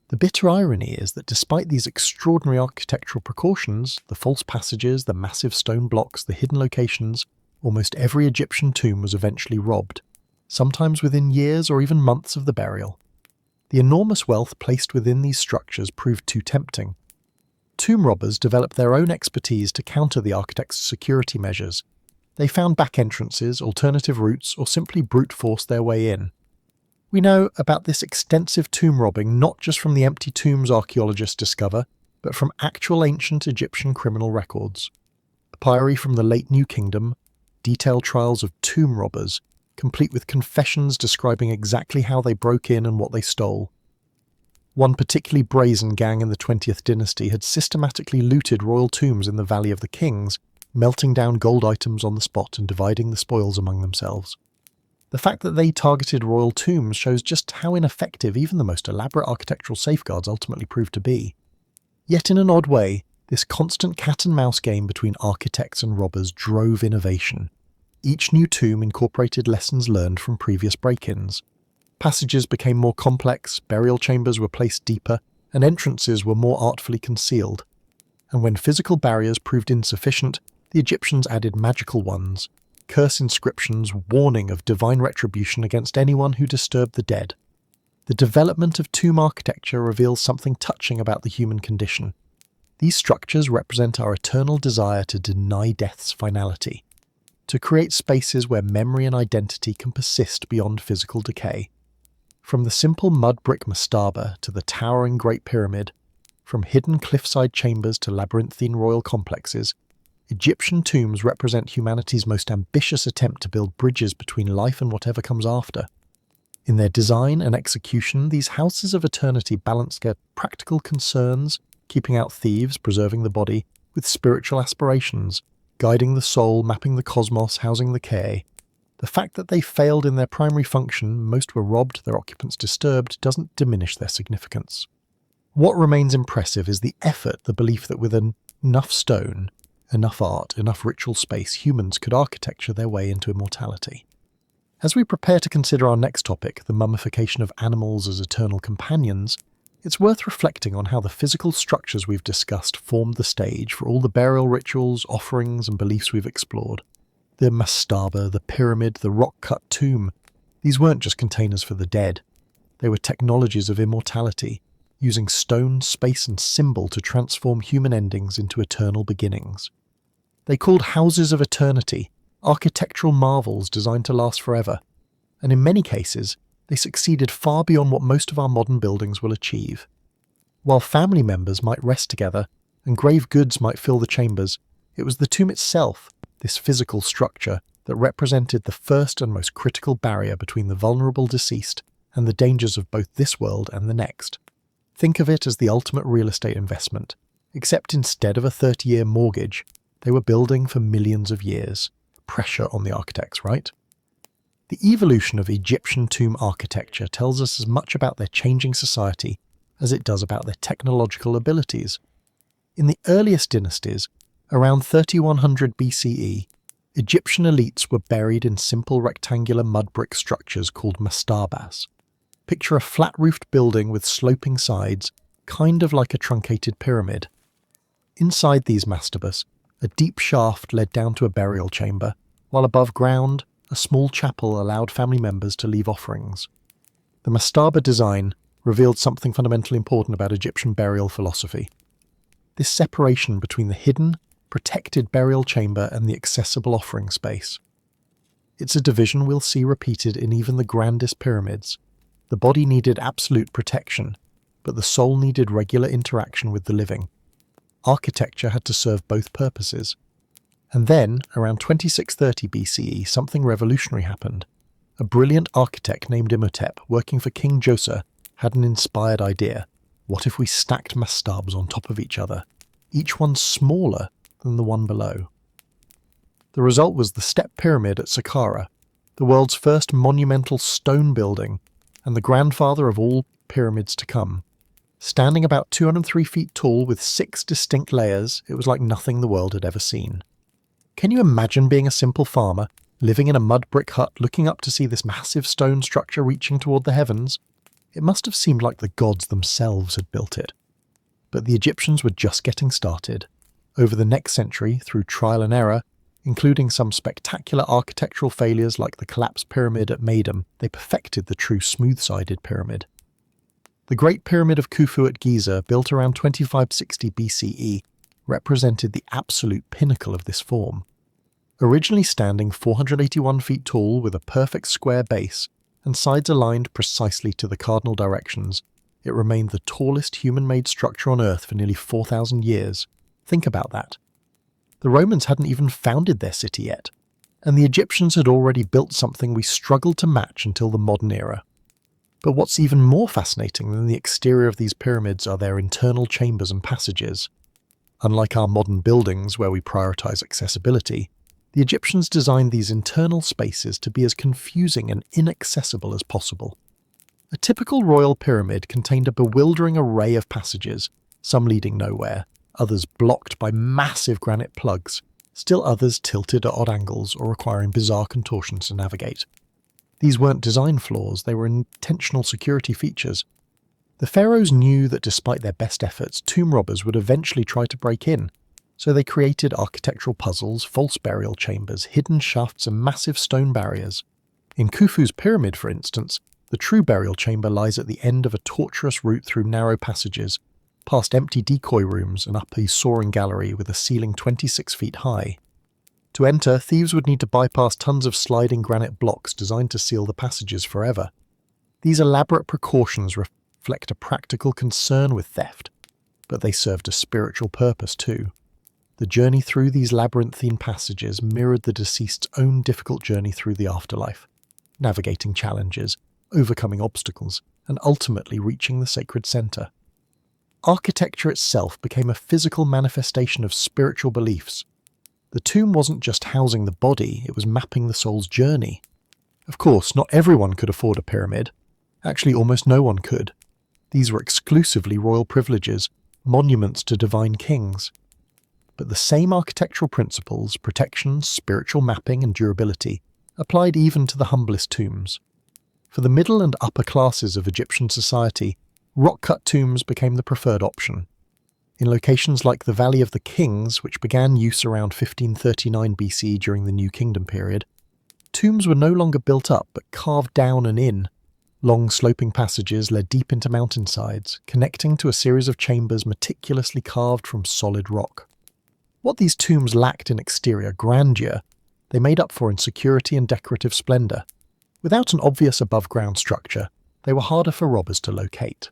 The bitter irony is that despite these extraordinary architectural precautions, the false passages, the massive stone blocks, the hidden locations, almost every Egyptian tomb was eventually robbed, sometimes within years or even months of the burial. The enormous wealth placed within these structures proved too tempting. Tomb robbers developed their own expertise to counter the architect's security measures. They found back entrances, alternative routes, or simply brute forced their way in. We know about this extensive tomb robbing not just from the empty tombs archaeologists discover, but from actual ancient Egyptian criminal records. Papyri from the late New Kingdom, detailed trials of tomb robbers, complete with confessions describing exactly how they broke in and what they stole. One particularly brazen gang in the 20th dynasty had systematically looted royal tombs in the Valley of the Kings, melting down gold items on the spot and dividing the spoils among themselves. The fact that they targeted royal tombs shows just how ineffective even the most elaborate architectural safeguards ultimately proved to be. Yet in an odd way, this constant cat-and-mouse game between architects and robbers drove innovation. Each new tomb incorporated lessons learned from previous break-ins. Passages became more complex, burial chambers were placed deeper, and entrances were more artfully concealed. And when physical barriers proved insufficient, the Egyptians added magical ones, curse inscriptions warning of divine retribution against anyone who disturbed the dead. The development of tomb architecture reveals something touching about the human condition. These structures represent our eternal desire to deny death's finality, to create spaces where memory and identity can persist beyond physical decay. From the simple mud brick mastaba to the towering Great Pyramid, from hidden cliffside chambers to labyrinthine royal complexes, Egyptian tombs represent humanity's most ambitious attempt to build bridges between life and whatever comes after. In their design and execution, these houses of eternity balance their practical concerns, keeping out thieves, preserving the body, with spiritual aspirations, guiding the soul, mapping the cosmos, housing the K. The fact that they failed in their primary function, most were robbed, their occupants disturbed, doesn't diminish their significance. What remains impressive is the effort, the belief that with enough stone, enough art, enough ritual space, humans could architecture their way into immortality. As we prepare to consider our next topic, the mummification of animals as eternal companions, it's worth reflecting on how the physical structures we've discussed formed the stage for all the burial rituals, offerings, and beliefs we've explored. The mastaba, the pyramid, the rock-cut tomb, these weren't just containers for the dead. They were technologies of immortality, using stone, space, and symbol to transform human endings into eternal beginnings. They called houses of eternity, architectural marvels designed to last forever, and in many cases, they succeeded far beyond what most of our modern buildings will achieve. While family members might rest together and grave goods might fill the chambers, it was the tomb itself, this physical structure, that represented the first and most critical barrier between the vulnerable deceased and the dangers of both this world and the next. Think of it as the ultimate real estate investment, except instead of a 30-year mortgage, they were building for millions of years. Pressure on the architects, right? The evolution of Egyptian tomb architecture tells us as much about their changing society as it does about their technological abilities. In the earliest dynasties, around 3100 BCE, Egyptian elites were buried in simple rectangular mud brick structures called mastabas. Picture a flat-roofed building with sloping sides, kind of like a truncated pyramid. Inside these mastabas, a deep shaft led down to a burial chamber, while above ground, a small chapel allowed family members to leave offerings. The mastaba design revealed something fundamentally important about Egyptian burial philosophy. This separation between the hidden, protected burial chamber and the accessible offering space. It's a division we'll see repeated in even the grandest pyramids. The body needed absolute protection, but the soul needed regular interaction with the living. Architecture had to serve both purposes. And then, around 2630 BCE, something revolutionary happened. A brilliant architect named Imhotep, working for King Djoser, had an inspired idea. What if we stacked mastabs on top of each other, each one smaller than the one below? The result was the Step Pyramid at Saqqara, the world's first monumental stone building, and the grandfather of all pyramids to come. Standing about 203 feet tall with 6 distinct layers, it was like nothing the world had ever seen. Can you imagine being a simple farmer, living in a mud brick hut, looking up to see this massive stone structure reaching toward the heavens? It must have seemed like the gods themselves had built it. But the Egyptians were just getting started. Over the next century, through trial and error, including some spectacular architectural failures like the collapsed pyramid at Maydam, they perfected the true smooth-sided pyramid. The Great Pyramid of Khufu at Giza, built around 2560 BCE, represented the absolute pinnacle of this form. Originally standing 481 feet tall with a perfect square base and sides aligned precisely to the cardinal directions, it remained the tallest human-made structure on Earth for nearly 4,000 years. Think about that. The Romans hadn't even founded their city yet, and the Egyptians had already built something we struggled to match until the modern era. But what's even more fascinating than the exterior of these pyramids are their internal chambers and passages. Unlike our modern buildings where we prioritize accessibility, the Egyptians designed these internal spaces to be as confusing and inaccessible as possible. A typical royal pyramid contained a bewildering array of passages, some leading nowhere, others blocked by massive granite plugs, still others tilted at odd angles or requiring bizarre contortions to navigate. These weren't design flaws, they were intentional security features. The pharaohs knew that despite their best efforts, tomb robbers would eventually try to break in, so they created architectural puzzles, false burial chambers, hidden shafts, and massive stone barriers. In Khufu's pyramid, for instance, the true burial chamber lies at the end of a tortuous route through narrow passages, past empty decoy rooms and up a soaring gallery with a ceiling 26 feet high. To enter, thieves would need to bypass tons of sliding granite blocks designed to seal the passages forever. These elaborate precautions reflect a practical concern with theft, but they served a spiritual purpose too. The journey through these labyrinthine passages mirrored the deceased's own difficult journey through the afterlife, navigating challenges, overcoming obstacles, and ultimately reaching the sacred center. Architecture itself became a physical manifestation of spiritual beliefs. The tomb wasn't just housing the body, it was mapping the soul's journey. Of course, not everyone could afford a pyramid. Actually, almost no one could. These were exclusively royal privileges, monuments to divine kings. But the same architectural principles, protection, spiritual mapping, and durability, applied even to the humblest tombs. For the middle and upper classes of Egyptian society, rock-cut tombs became the preferred option. In locations like the Valley of the Kings, which began use around 1539 BC during the New Kingdom period, tombs were no longer built up but carved down and in. Long sloping passages led deep into mountainsides, connecting to a series of chambers meticulously carved from solid rock. What these tombs lacked in exterior grandeur, they made up for in security and decorative splendor. Without an obvious above-ground structure, they were harder for robbers to locate.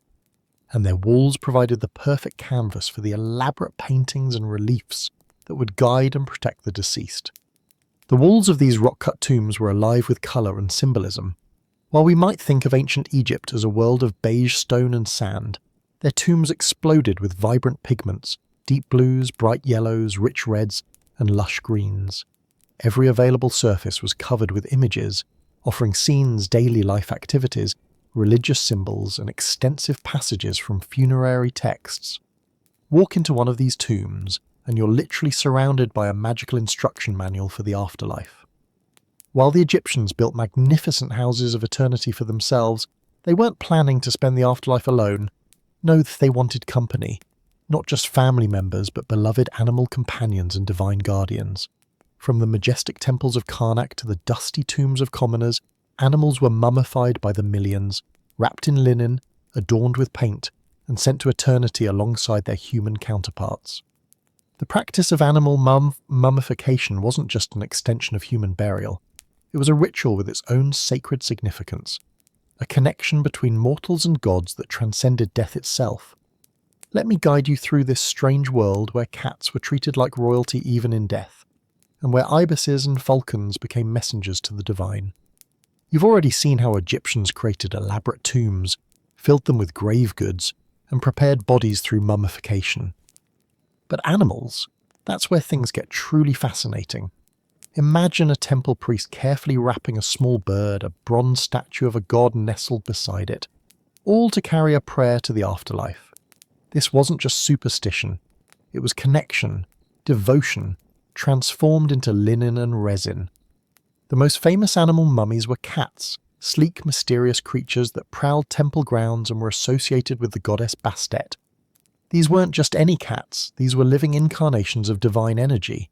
And their walls provided the perfect canvas for the elaborate paintings and reliefs that would guide and protect the deceased. The walls of these rock-cut tombs were alive with colour and symbolism. While we might think of ancient Egypt as a world of beige stone and sand, their tombs exploded with vibrant pigments, deep blues, bright yellows, rich reds, and lush greens. Every available surface was covered with images, offering scenes, daily life activities, religious symbols, and extensive passages from funerary texts. Walk into one of these tombs, and you're literally surrounded by a magical instruction manual for the afterlife. While the Egyptians built magnificent houses of eternity for themselves, they weren't planning to spend the afterlife alone. No, they wanted company. Not just family members, but beloved animal companions and divine guardians. From the majestic temples of Karnak to the dusty tombs of commoners, animals were mummified by the millions, wrapped in linen, adorned with paint, and sent to eternity alongside their human counterparts. The practice of animal mummification wasn't just an extension of human burial. It was a ritual with its own sacred significance, a connection between mortals and gods that transcended death itself. Let me guide you through this strange world where cats were treated like royalty even in death, and where ibises and falcons became messengers to the divine. You've already seen how Egyptians created elaborate tombs, filled them with grave goods, and prepared bodies through mummification. But animals, that's where things get truly fascinating. Imagine a temple priest carefully wrapping a small bird, a bronze statue of a god nestled beside it, all to carry a prayer to the afterlife. This wasn't just superstition, it was connection, devotion, transformed into linen and resin. The most famous animal mummies were cats, sleek, mysterious creatures that prowled temple grounds and were associated with the goddess Bastet. These weren't just any cats, these were living incarnations of divine energy.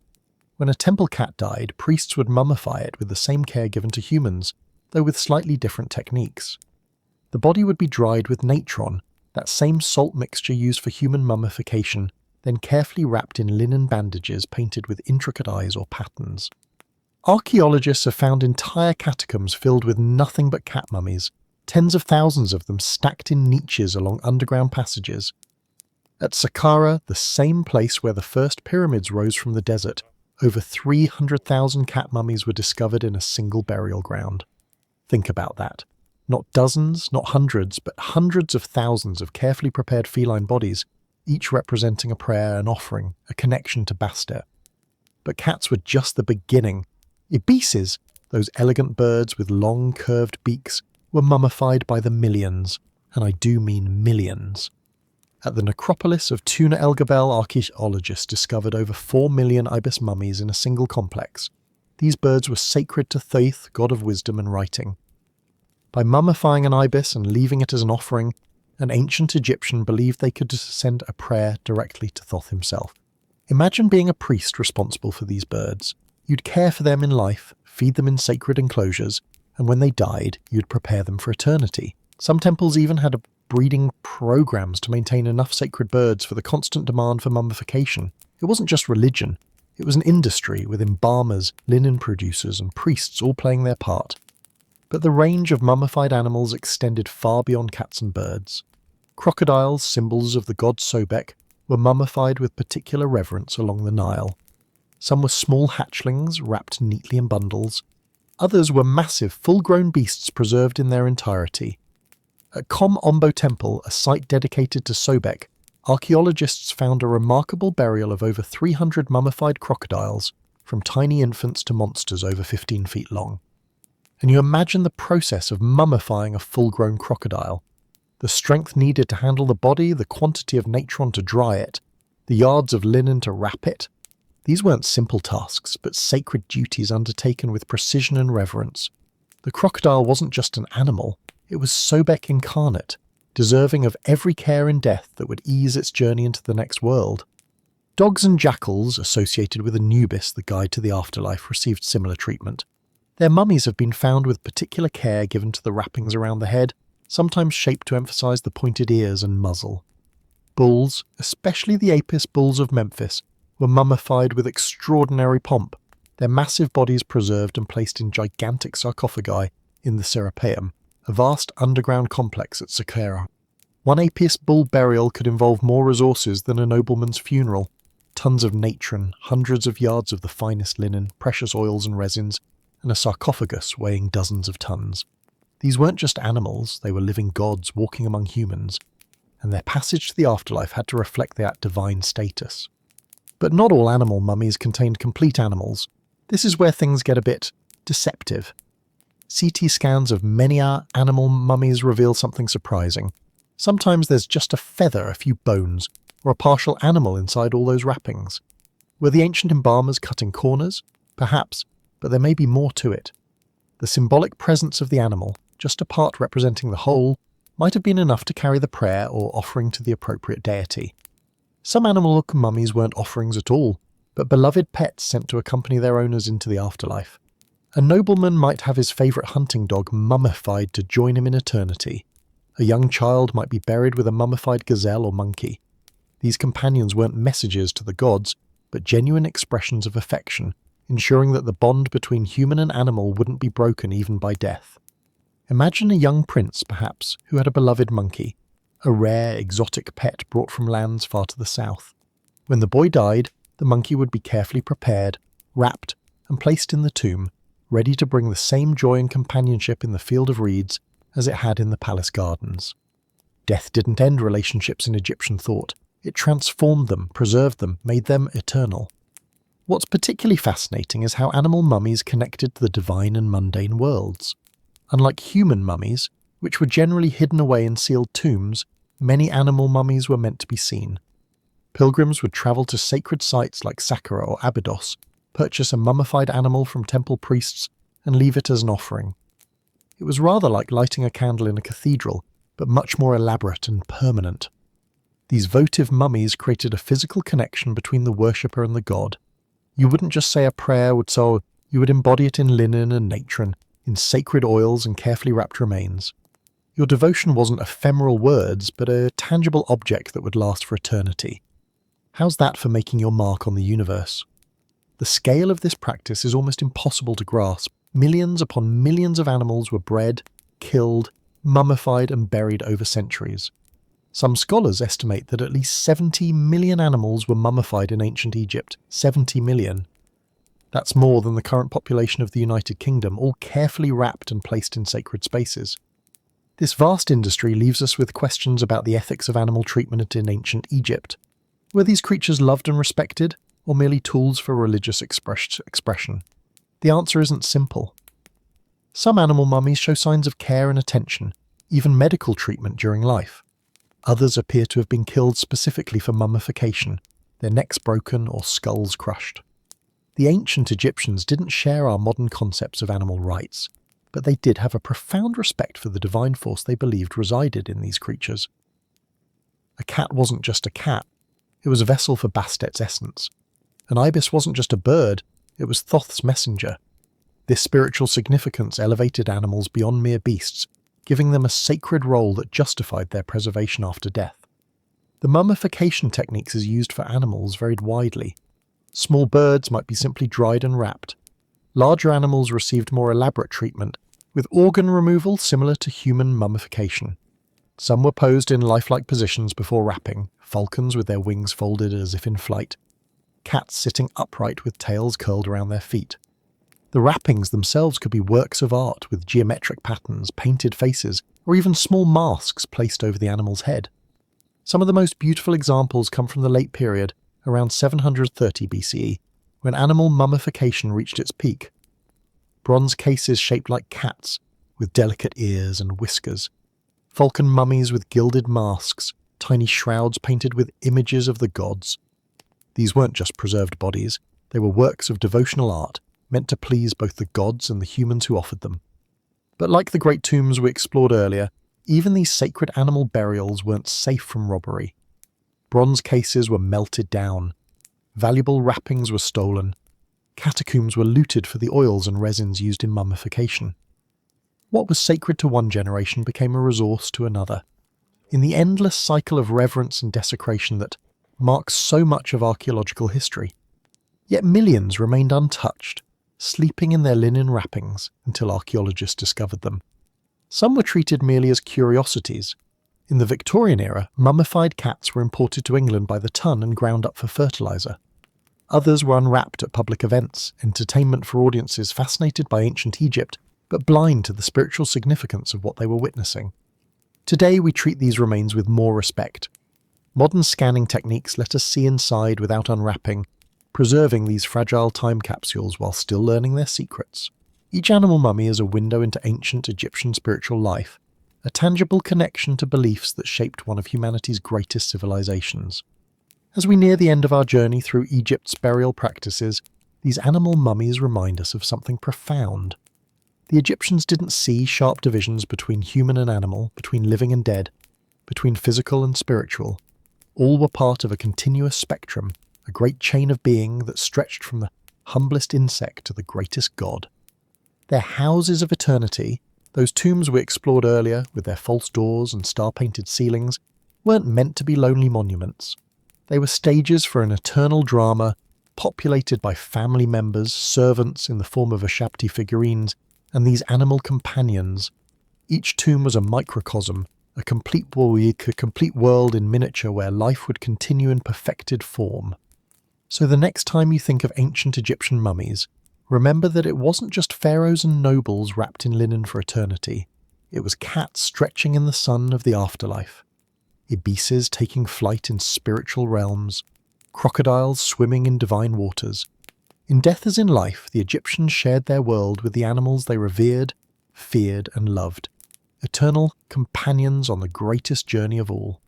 When a temple cat died, priests would mummify it with the same care given to humans, though with slightly different techniques. The body would be dried with natron, that same salt mixture used for human mummification, then carefully wrapped in linen bandages painted with intricate eyes or patterns. Archaeologists have found entire catacombs filled with nothing but cat mummies, tens of thousands of them stacked in niches along underground passages. At Saqqara, the same place where the first pyramids rose from the desert, over 300,000 cat mummies were discovered in a single burial ground. Think about that. Not dozens, not hundreds, but hundreds of thousands of carefully prepared feline bodies, each representing a prayer, an offering, a connection to Bastet. But cats were just the beginning. Ibises, those elegant birds with long curved beaks, were mummified by the millions, and I do mean millions. At the necropolis of Tuna El Gabel, archaeologists discovered over 4 million ibis mummies in a single complex. These birds were sacred to Thoth, god of wisdom and writing. By mummifying an ibis and leaving it as an offering, an ancient Egyptian believed they could send a prayer directly to Thoth himself. Imagine being a priest responsible for these birds. You'd care for them in life, feed them in sacred enclosures, and when they died, you'd prepare them for eternity. Some temples even had breeding programs to maintain enough sacred birds for the constant demand for mummification. It wasn't just religion. It was an industry with embalmers, linen producers, and priests all playing their part. But the range of mummified animals extended far beyond cats and birds. Crocodiles, symbols of the god Sobek, were mummified with particular reverence along the Nile. Some were small hatchlings wrapped neatly in bundles. Others were massive, full-grown beasts preserved in their entirety. At Kom Ombo Temple, a site dedicated to Sobek, archaeologists found a remarkable burial of over 300 mummified crocodiles, from tiny infants to monsters over 15 feet long. And you imagine the process of mummifying a full-grown crocodile. The strength needed to handle the body, the quantity of natron to dry it, the yards of linen to wrap it. These weren't simple tasks, but sacred duties undertaken with precision and reverence. The crocodile wasn't just an animal, it was Sobek incarnate, deserving of every care in death that would ease its journey into the next world. Dogs and jackals, associated with Anubis, the guide to the afterlife, received similar treatment. Their mummies have been found with particular care given to the wrappings around the head, sometimes shaped to emphasize the pointed ears and muzzle. Bulls, especially the Apis bulls of Memphis, were mummified with extraordinary pomp, their massive bodies preserved and placed in gigantic sarcophagi in the Serapeum, a vast underground complex at Saqqara. One Apis bull burial could involve more resources than a nobleman's funeral. Tons of natron, hundreds of yards of the finest linen, precious oils and resins, and a sarcophagus weighing dozens of tons. These weren't just animals, they were living gods walking among humans, and their passage to the afterlife had to reflect that divine status. But not all animal mummies contained complete animals. This is where things get a bit deceptive. CT scans of many animal mummies reveal something surprising. Sometimes there's just a feather, a few bones, or a partial animal inside all those wrappings. Were the ancient embalmers cutting corners? Perhaps, but there may be more to it. The symbolic presence of the animal, just a part representing the whole, might have been enough to carry the prayer or offering to the appropriate deity. Some animal mummies weren't offerings at all, but beloved pets sent to accompany their owners into the afterlife. A nobleman might have his favourite hunting dog mummified to join him in eternity. A young child might be buried with a mummified gazelle or monkey. These companions weren't messages to the gods, but genuine expressions of affection, ensuring that the bond between human and animal wouldn't be broken even by death. Imagine a young prince, perhaps, who had a beloved monkey, a rare, exotic pet brought from lands far to the south. When the boy died, the monkey would be carefully prepared, wrapped, and placed in the tomb, ready to bring the same joy and companionship in the field of reeds as it had in the palace gardens. Death didn't end relationships in Egyptian thought. It transformed them, preserved them, made them eternal. What's particularly fascinating is how animal mummies connected to the divine and mundane worlds. Unlike human mummies, which were generally hidden away in sealed tombs, many animal mummies were meant to be seen. Pilgrims would travel to sacred sites like Saqqara or Abydos, purchase a mummified animal from temple priests, and leave it as an offering. It was rather like lighting a candle in a cathedral, but much more elaborate and permanent. These votive mummies created a physical connection between the worshipper and the god. You wouldn't just say a prayer, you would embody it in linen and natron, in sacred oils and carefully wrapped remains. Your devotion wasn't ephemeral words, but a tangible object that would last for eternity. How's that for making your mark on the universe? The scale of this practice is almost impossible to grasp. Millions upon millions of animals were bred, killed, mummified and buried over centuries. Some scholars estimate that at least 70 million animals were mummified in ancient Egypt. 70 million. That's more than the current population of the United Kingdom, all carefully wrapped and placed in sacred spaces. This vast industry leaves us with questions about the ethics of animal treatment in ancient Egypt. Were these creatures loved and respected, or merely tools for religious expression? The answer isn't simple. Some animal mummies show signs of care and attention, even medical treatment during life. Others appear to have been killed specifically for mummification, their necks broken or skulls crushed. The ancient Egyptians didn't share our modern concepts of animal rights, but they did have a profound respect for the divine force they believed resided in these creatures. A cat wasn't just a cat, it was a vessel for Bastet's essence. An ibis wasn't just a bird, it was Thoth's messenger. This spiritual significance elevated animals beyond mere beasts, giving them a sacred role that justified their preservation after death. The mummification techniques used for animals varied widely. Small birds might be simply dried and wrapped. Larger animals received more elaborate treatment, with organ removal similar to human mummification. Some were posed in lifelike positions before wrapping, falcons with their wings folded as if in flight, cats sitting upright with tails curled around their feet. The wrappings themselves could be works of art with geometric patterns, painted faces, or even small masks placed over the animal's head. Some of the most beautiful examples come from the late period, around 730 BCE, when animal mummification reached its peak. Bronze cases shaped like cats, with delicate ears and whiskers. Falcon mummies with gilded masks, tiny shrouds painted with images of the gods. These weren't just preserved bodies, they were works of devotional art, meant to please both the gods and the humans who offered them. But like the great tombs we explored earlier, even these sacred animal burials weren't safe from robbery. Bronze cases were melted down. Valuable wrappings were stolen. Catacombs were looted for the oils and resins used in mummification. What was sacred to one generation became a resource to another. In the endless cycle of reverence and desecration that marks so much of archaeological history. Yet millions remained untouched, sleeping in their linen wrappings until archaeologists discovered them. Some were treated merely as curiosities. In the Victorian era, mummified cats were imported to England by the ton and ground up for fertilizer. Others were unwrapped at public events, entertainment for audiences fascinated by ancient Egypt, but blind to the spiritual significance of what they were witnessing. Today we treat these remains with more respect. Modern scanning techniques let us see inside without unwrapping, preserving these fragile time capsules while still learning their secrets. Each animal mummy is a window into ancient Egyptian spiritual life, a tangible connection to beliefs that shaped one of humanity's greatest civilizations. As we near the end of our journey through Egypt's burial practices, these animal mummies remind us of something profound. The Egyptians didn't see sharp divisions between human and animal, between living and dead, between physical and spiritual. All were part of a continuous spectrum, a great chain of being that stretched from the humblest insect to the greatest god. Their houses of eternity, those tombs we explored earlier with their false doors and star-painted ceilings, weren't meant to be lonely monuments. They were stages for an eternal drama, populated by family members, servants in the form of Ashabti figurines, and these animal companions. Each tomb was a microcosm, a complete world in miniature where life would continue in perfected form. So the next time you think of ancient Egyptian mummies, remember that it wasn't just pharaohs and nobles wrapped in linen for eternity. It was cats stretching in the sun of the afterlife, ibises taking flight in spiritual realms, crocodiles swimming in divine waters. In death as in life, the Egyptians shared their world with the animals they revered, feared, and loved, eternal companions on the greatest journey of all.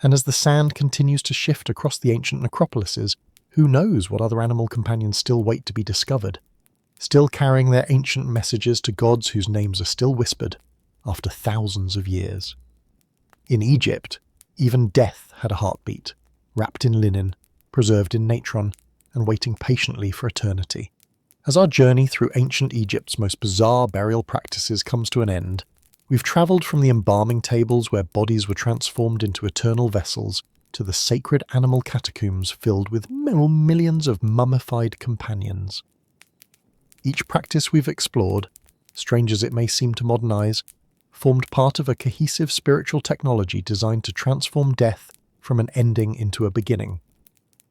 And as the sand continues to shift across the ancient necropolises, who knows what other animal companions still wait to be discovered, still carrying their ancient messages to gods whose names are still whispered after thousands of years. In Egypt, even death had a heartbeat, wrapped in linen, preserved in natron, and waiting patiently for eternity. As our journey through ancient Egypt's most bizarre burial practices comes to an end, we've travelled from the embalming tables where bodies were transformed into eternal vessels to the sacred animal catacombs filled with millions of mummified companions. Each practice we've explored, strange as it may seem to modern eyes, formed part of a cohesive spiritual technology designed to transform death from an ending into a beginning.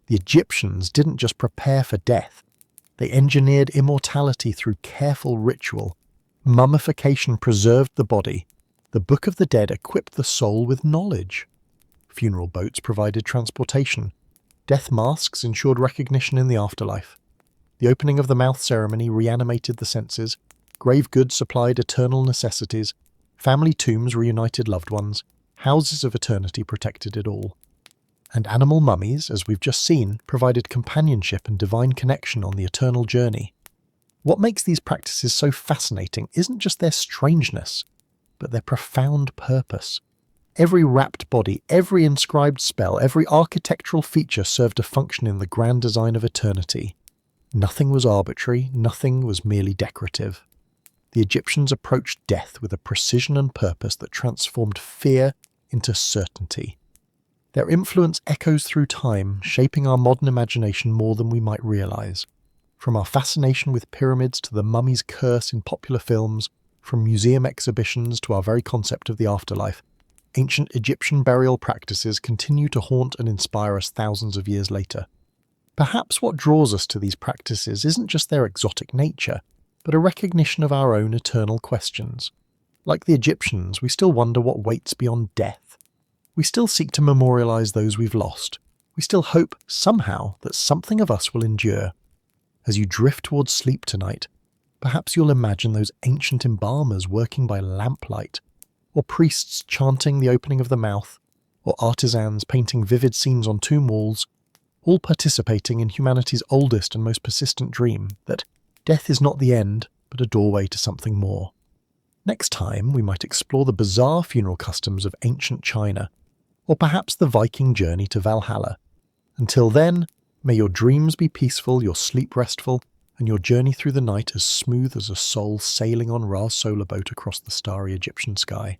The Egyptians didn't just prepare for death, they engineered immortality through careful ritual. Mummification preserved the body, The Book of the Dead equipped the soul with knowledge. Funeral boats provided transportation. Death masks ensured recognition in the afterlife. The opening of the mouth ceremony reanimated the senses. Grave goods supplied eternal necessities. Family tombs reunited loved ones. Houses of eternity protected it all. And animal mummies, as we've just seen, provided companionship and divine connection on the eternal journey. What makes these practices so fascinating isn't just their strangeness, but their profound purpose. Every wrapped body, every inscribed spell, every architectural feature served a function in the grand design of eternity. Nothing was arbitrary, nothing was merely decorative. The Egyptians approached death with a precision and purpose that transformed fear into certainty. Their influence echoes through time, shaping our modern imagination more than we might realize. From our fascination with pyramids to the mummy's curse in popular films, from museum exhibitions to our very concept of the afterlife, ancient Egyptian burial practices continue to haunt and inspire us thousands of years later. Perhaps what draws us to these practices isn't just their exotic nature, but a recognition of our own eternal questions. Like the Egyptians, we still wonder what waits beyond death. We still seek to memorialize those we've lost. We still hope, somehow, that something of us will endure. As you drift towards sleep tonight, perhaps you'll imagine those ancient embalmers working by lamplight, or priests chanting the opening of the mouth, or artisans painting vivid scenes on tomb walls, all participating in humanity's oldest and most persistent dream, that death is not the end, but a doorway to something more. Next time, we might explore the bizarre funeral customs of ancient China, or perhaps the Viking journey to Valhalla. Until then, may your dreams be peaceful, your sleep restful, and your journey through the night as smooth as a soul sailing on Ra's solar boat across the starry Egyptian sky.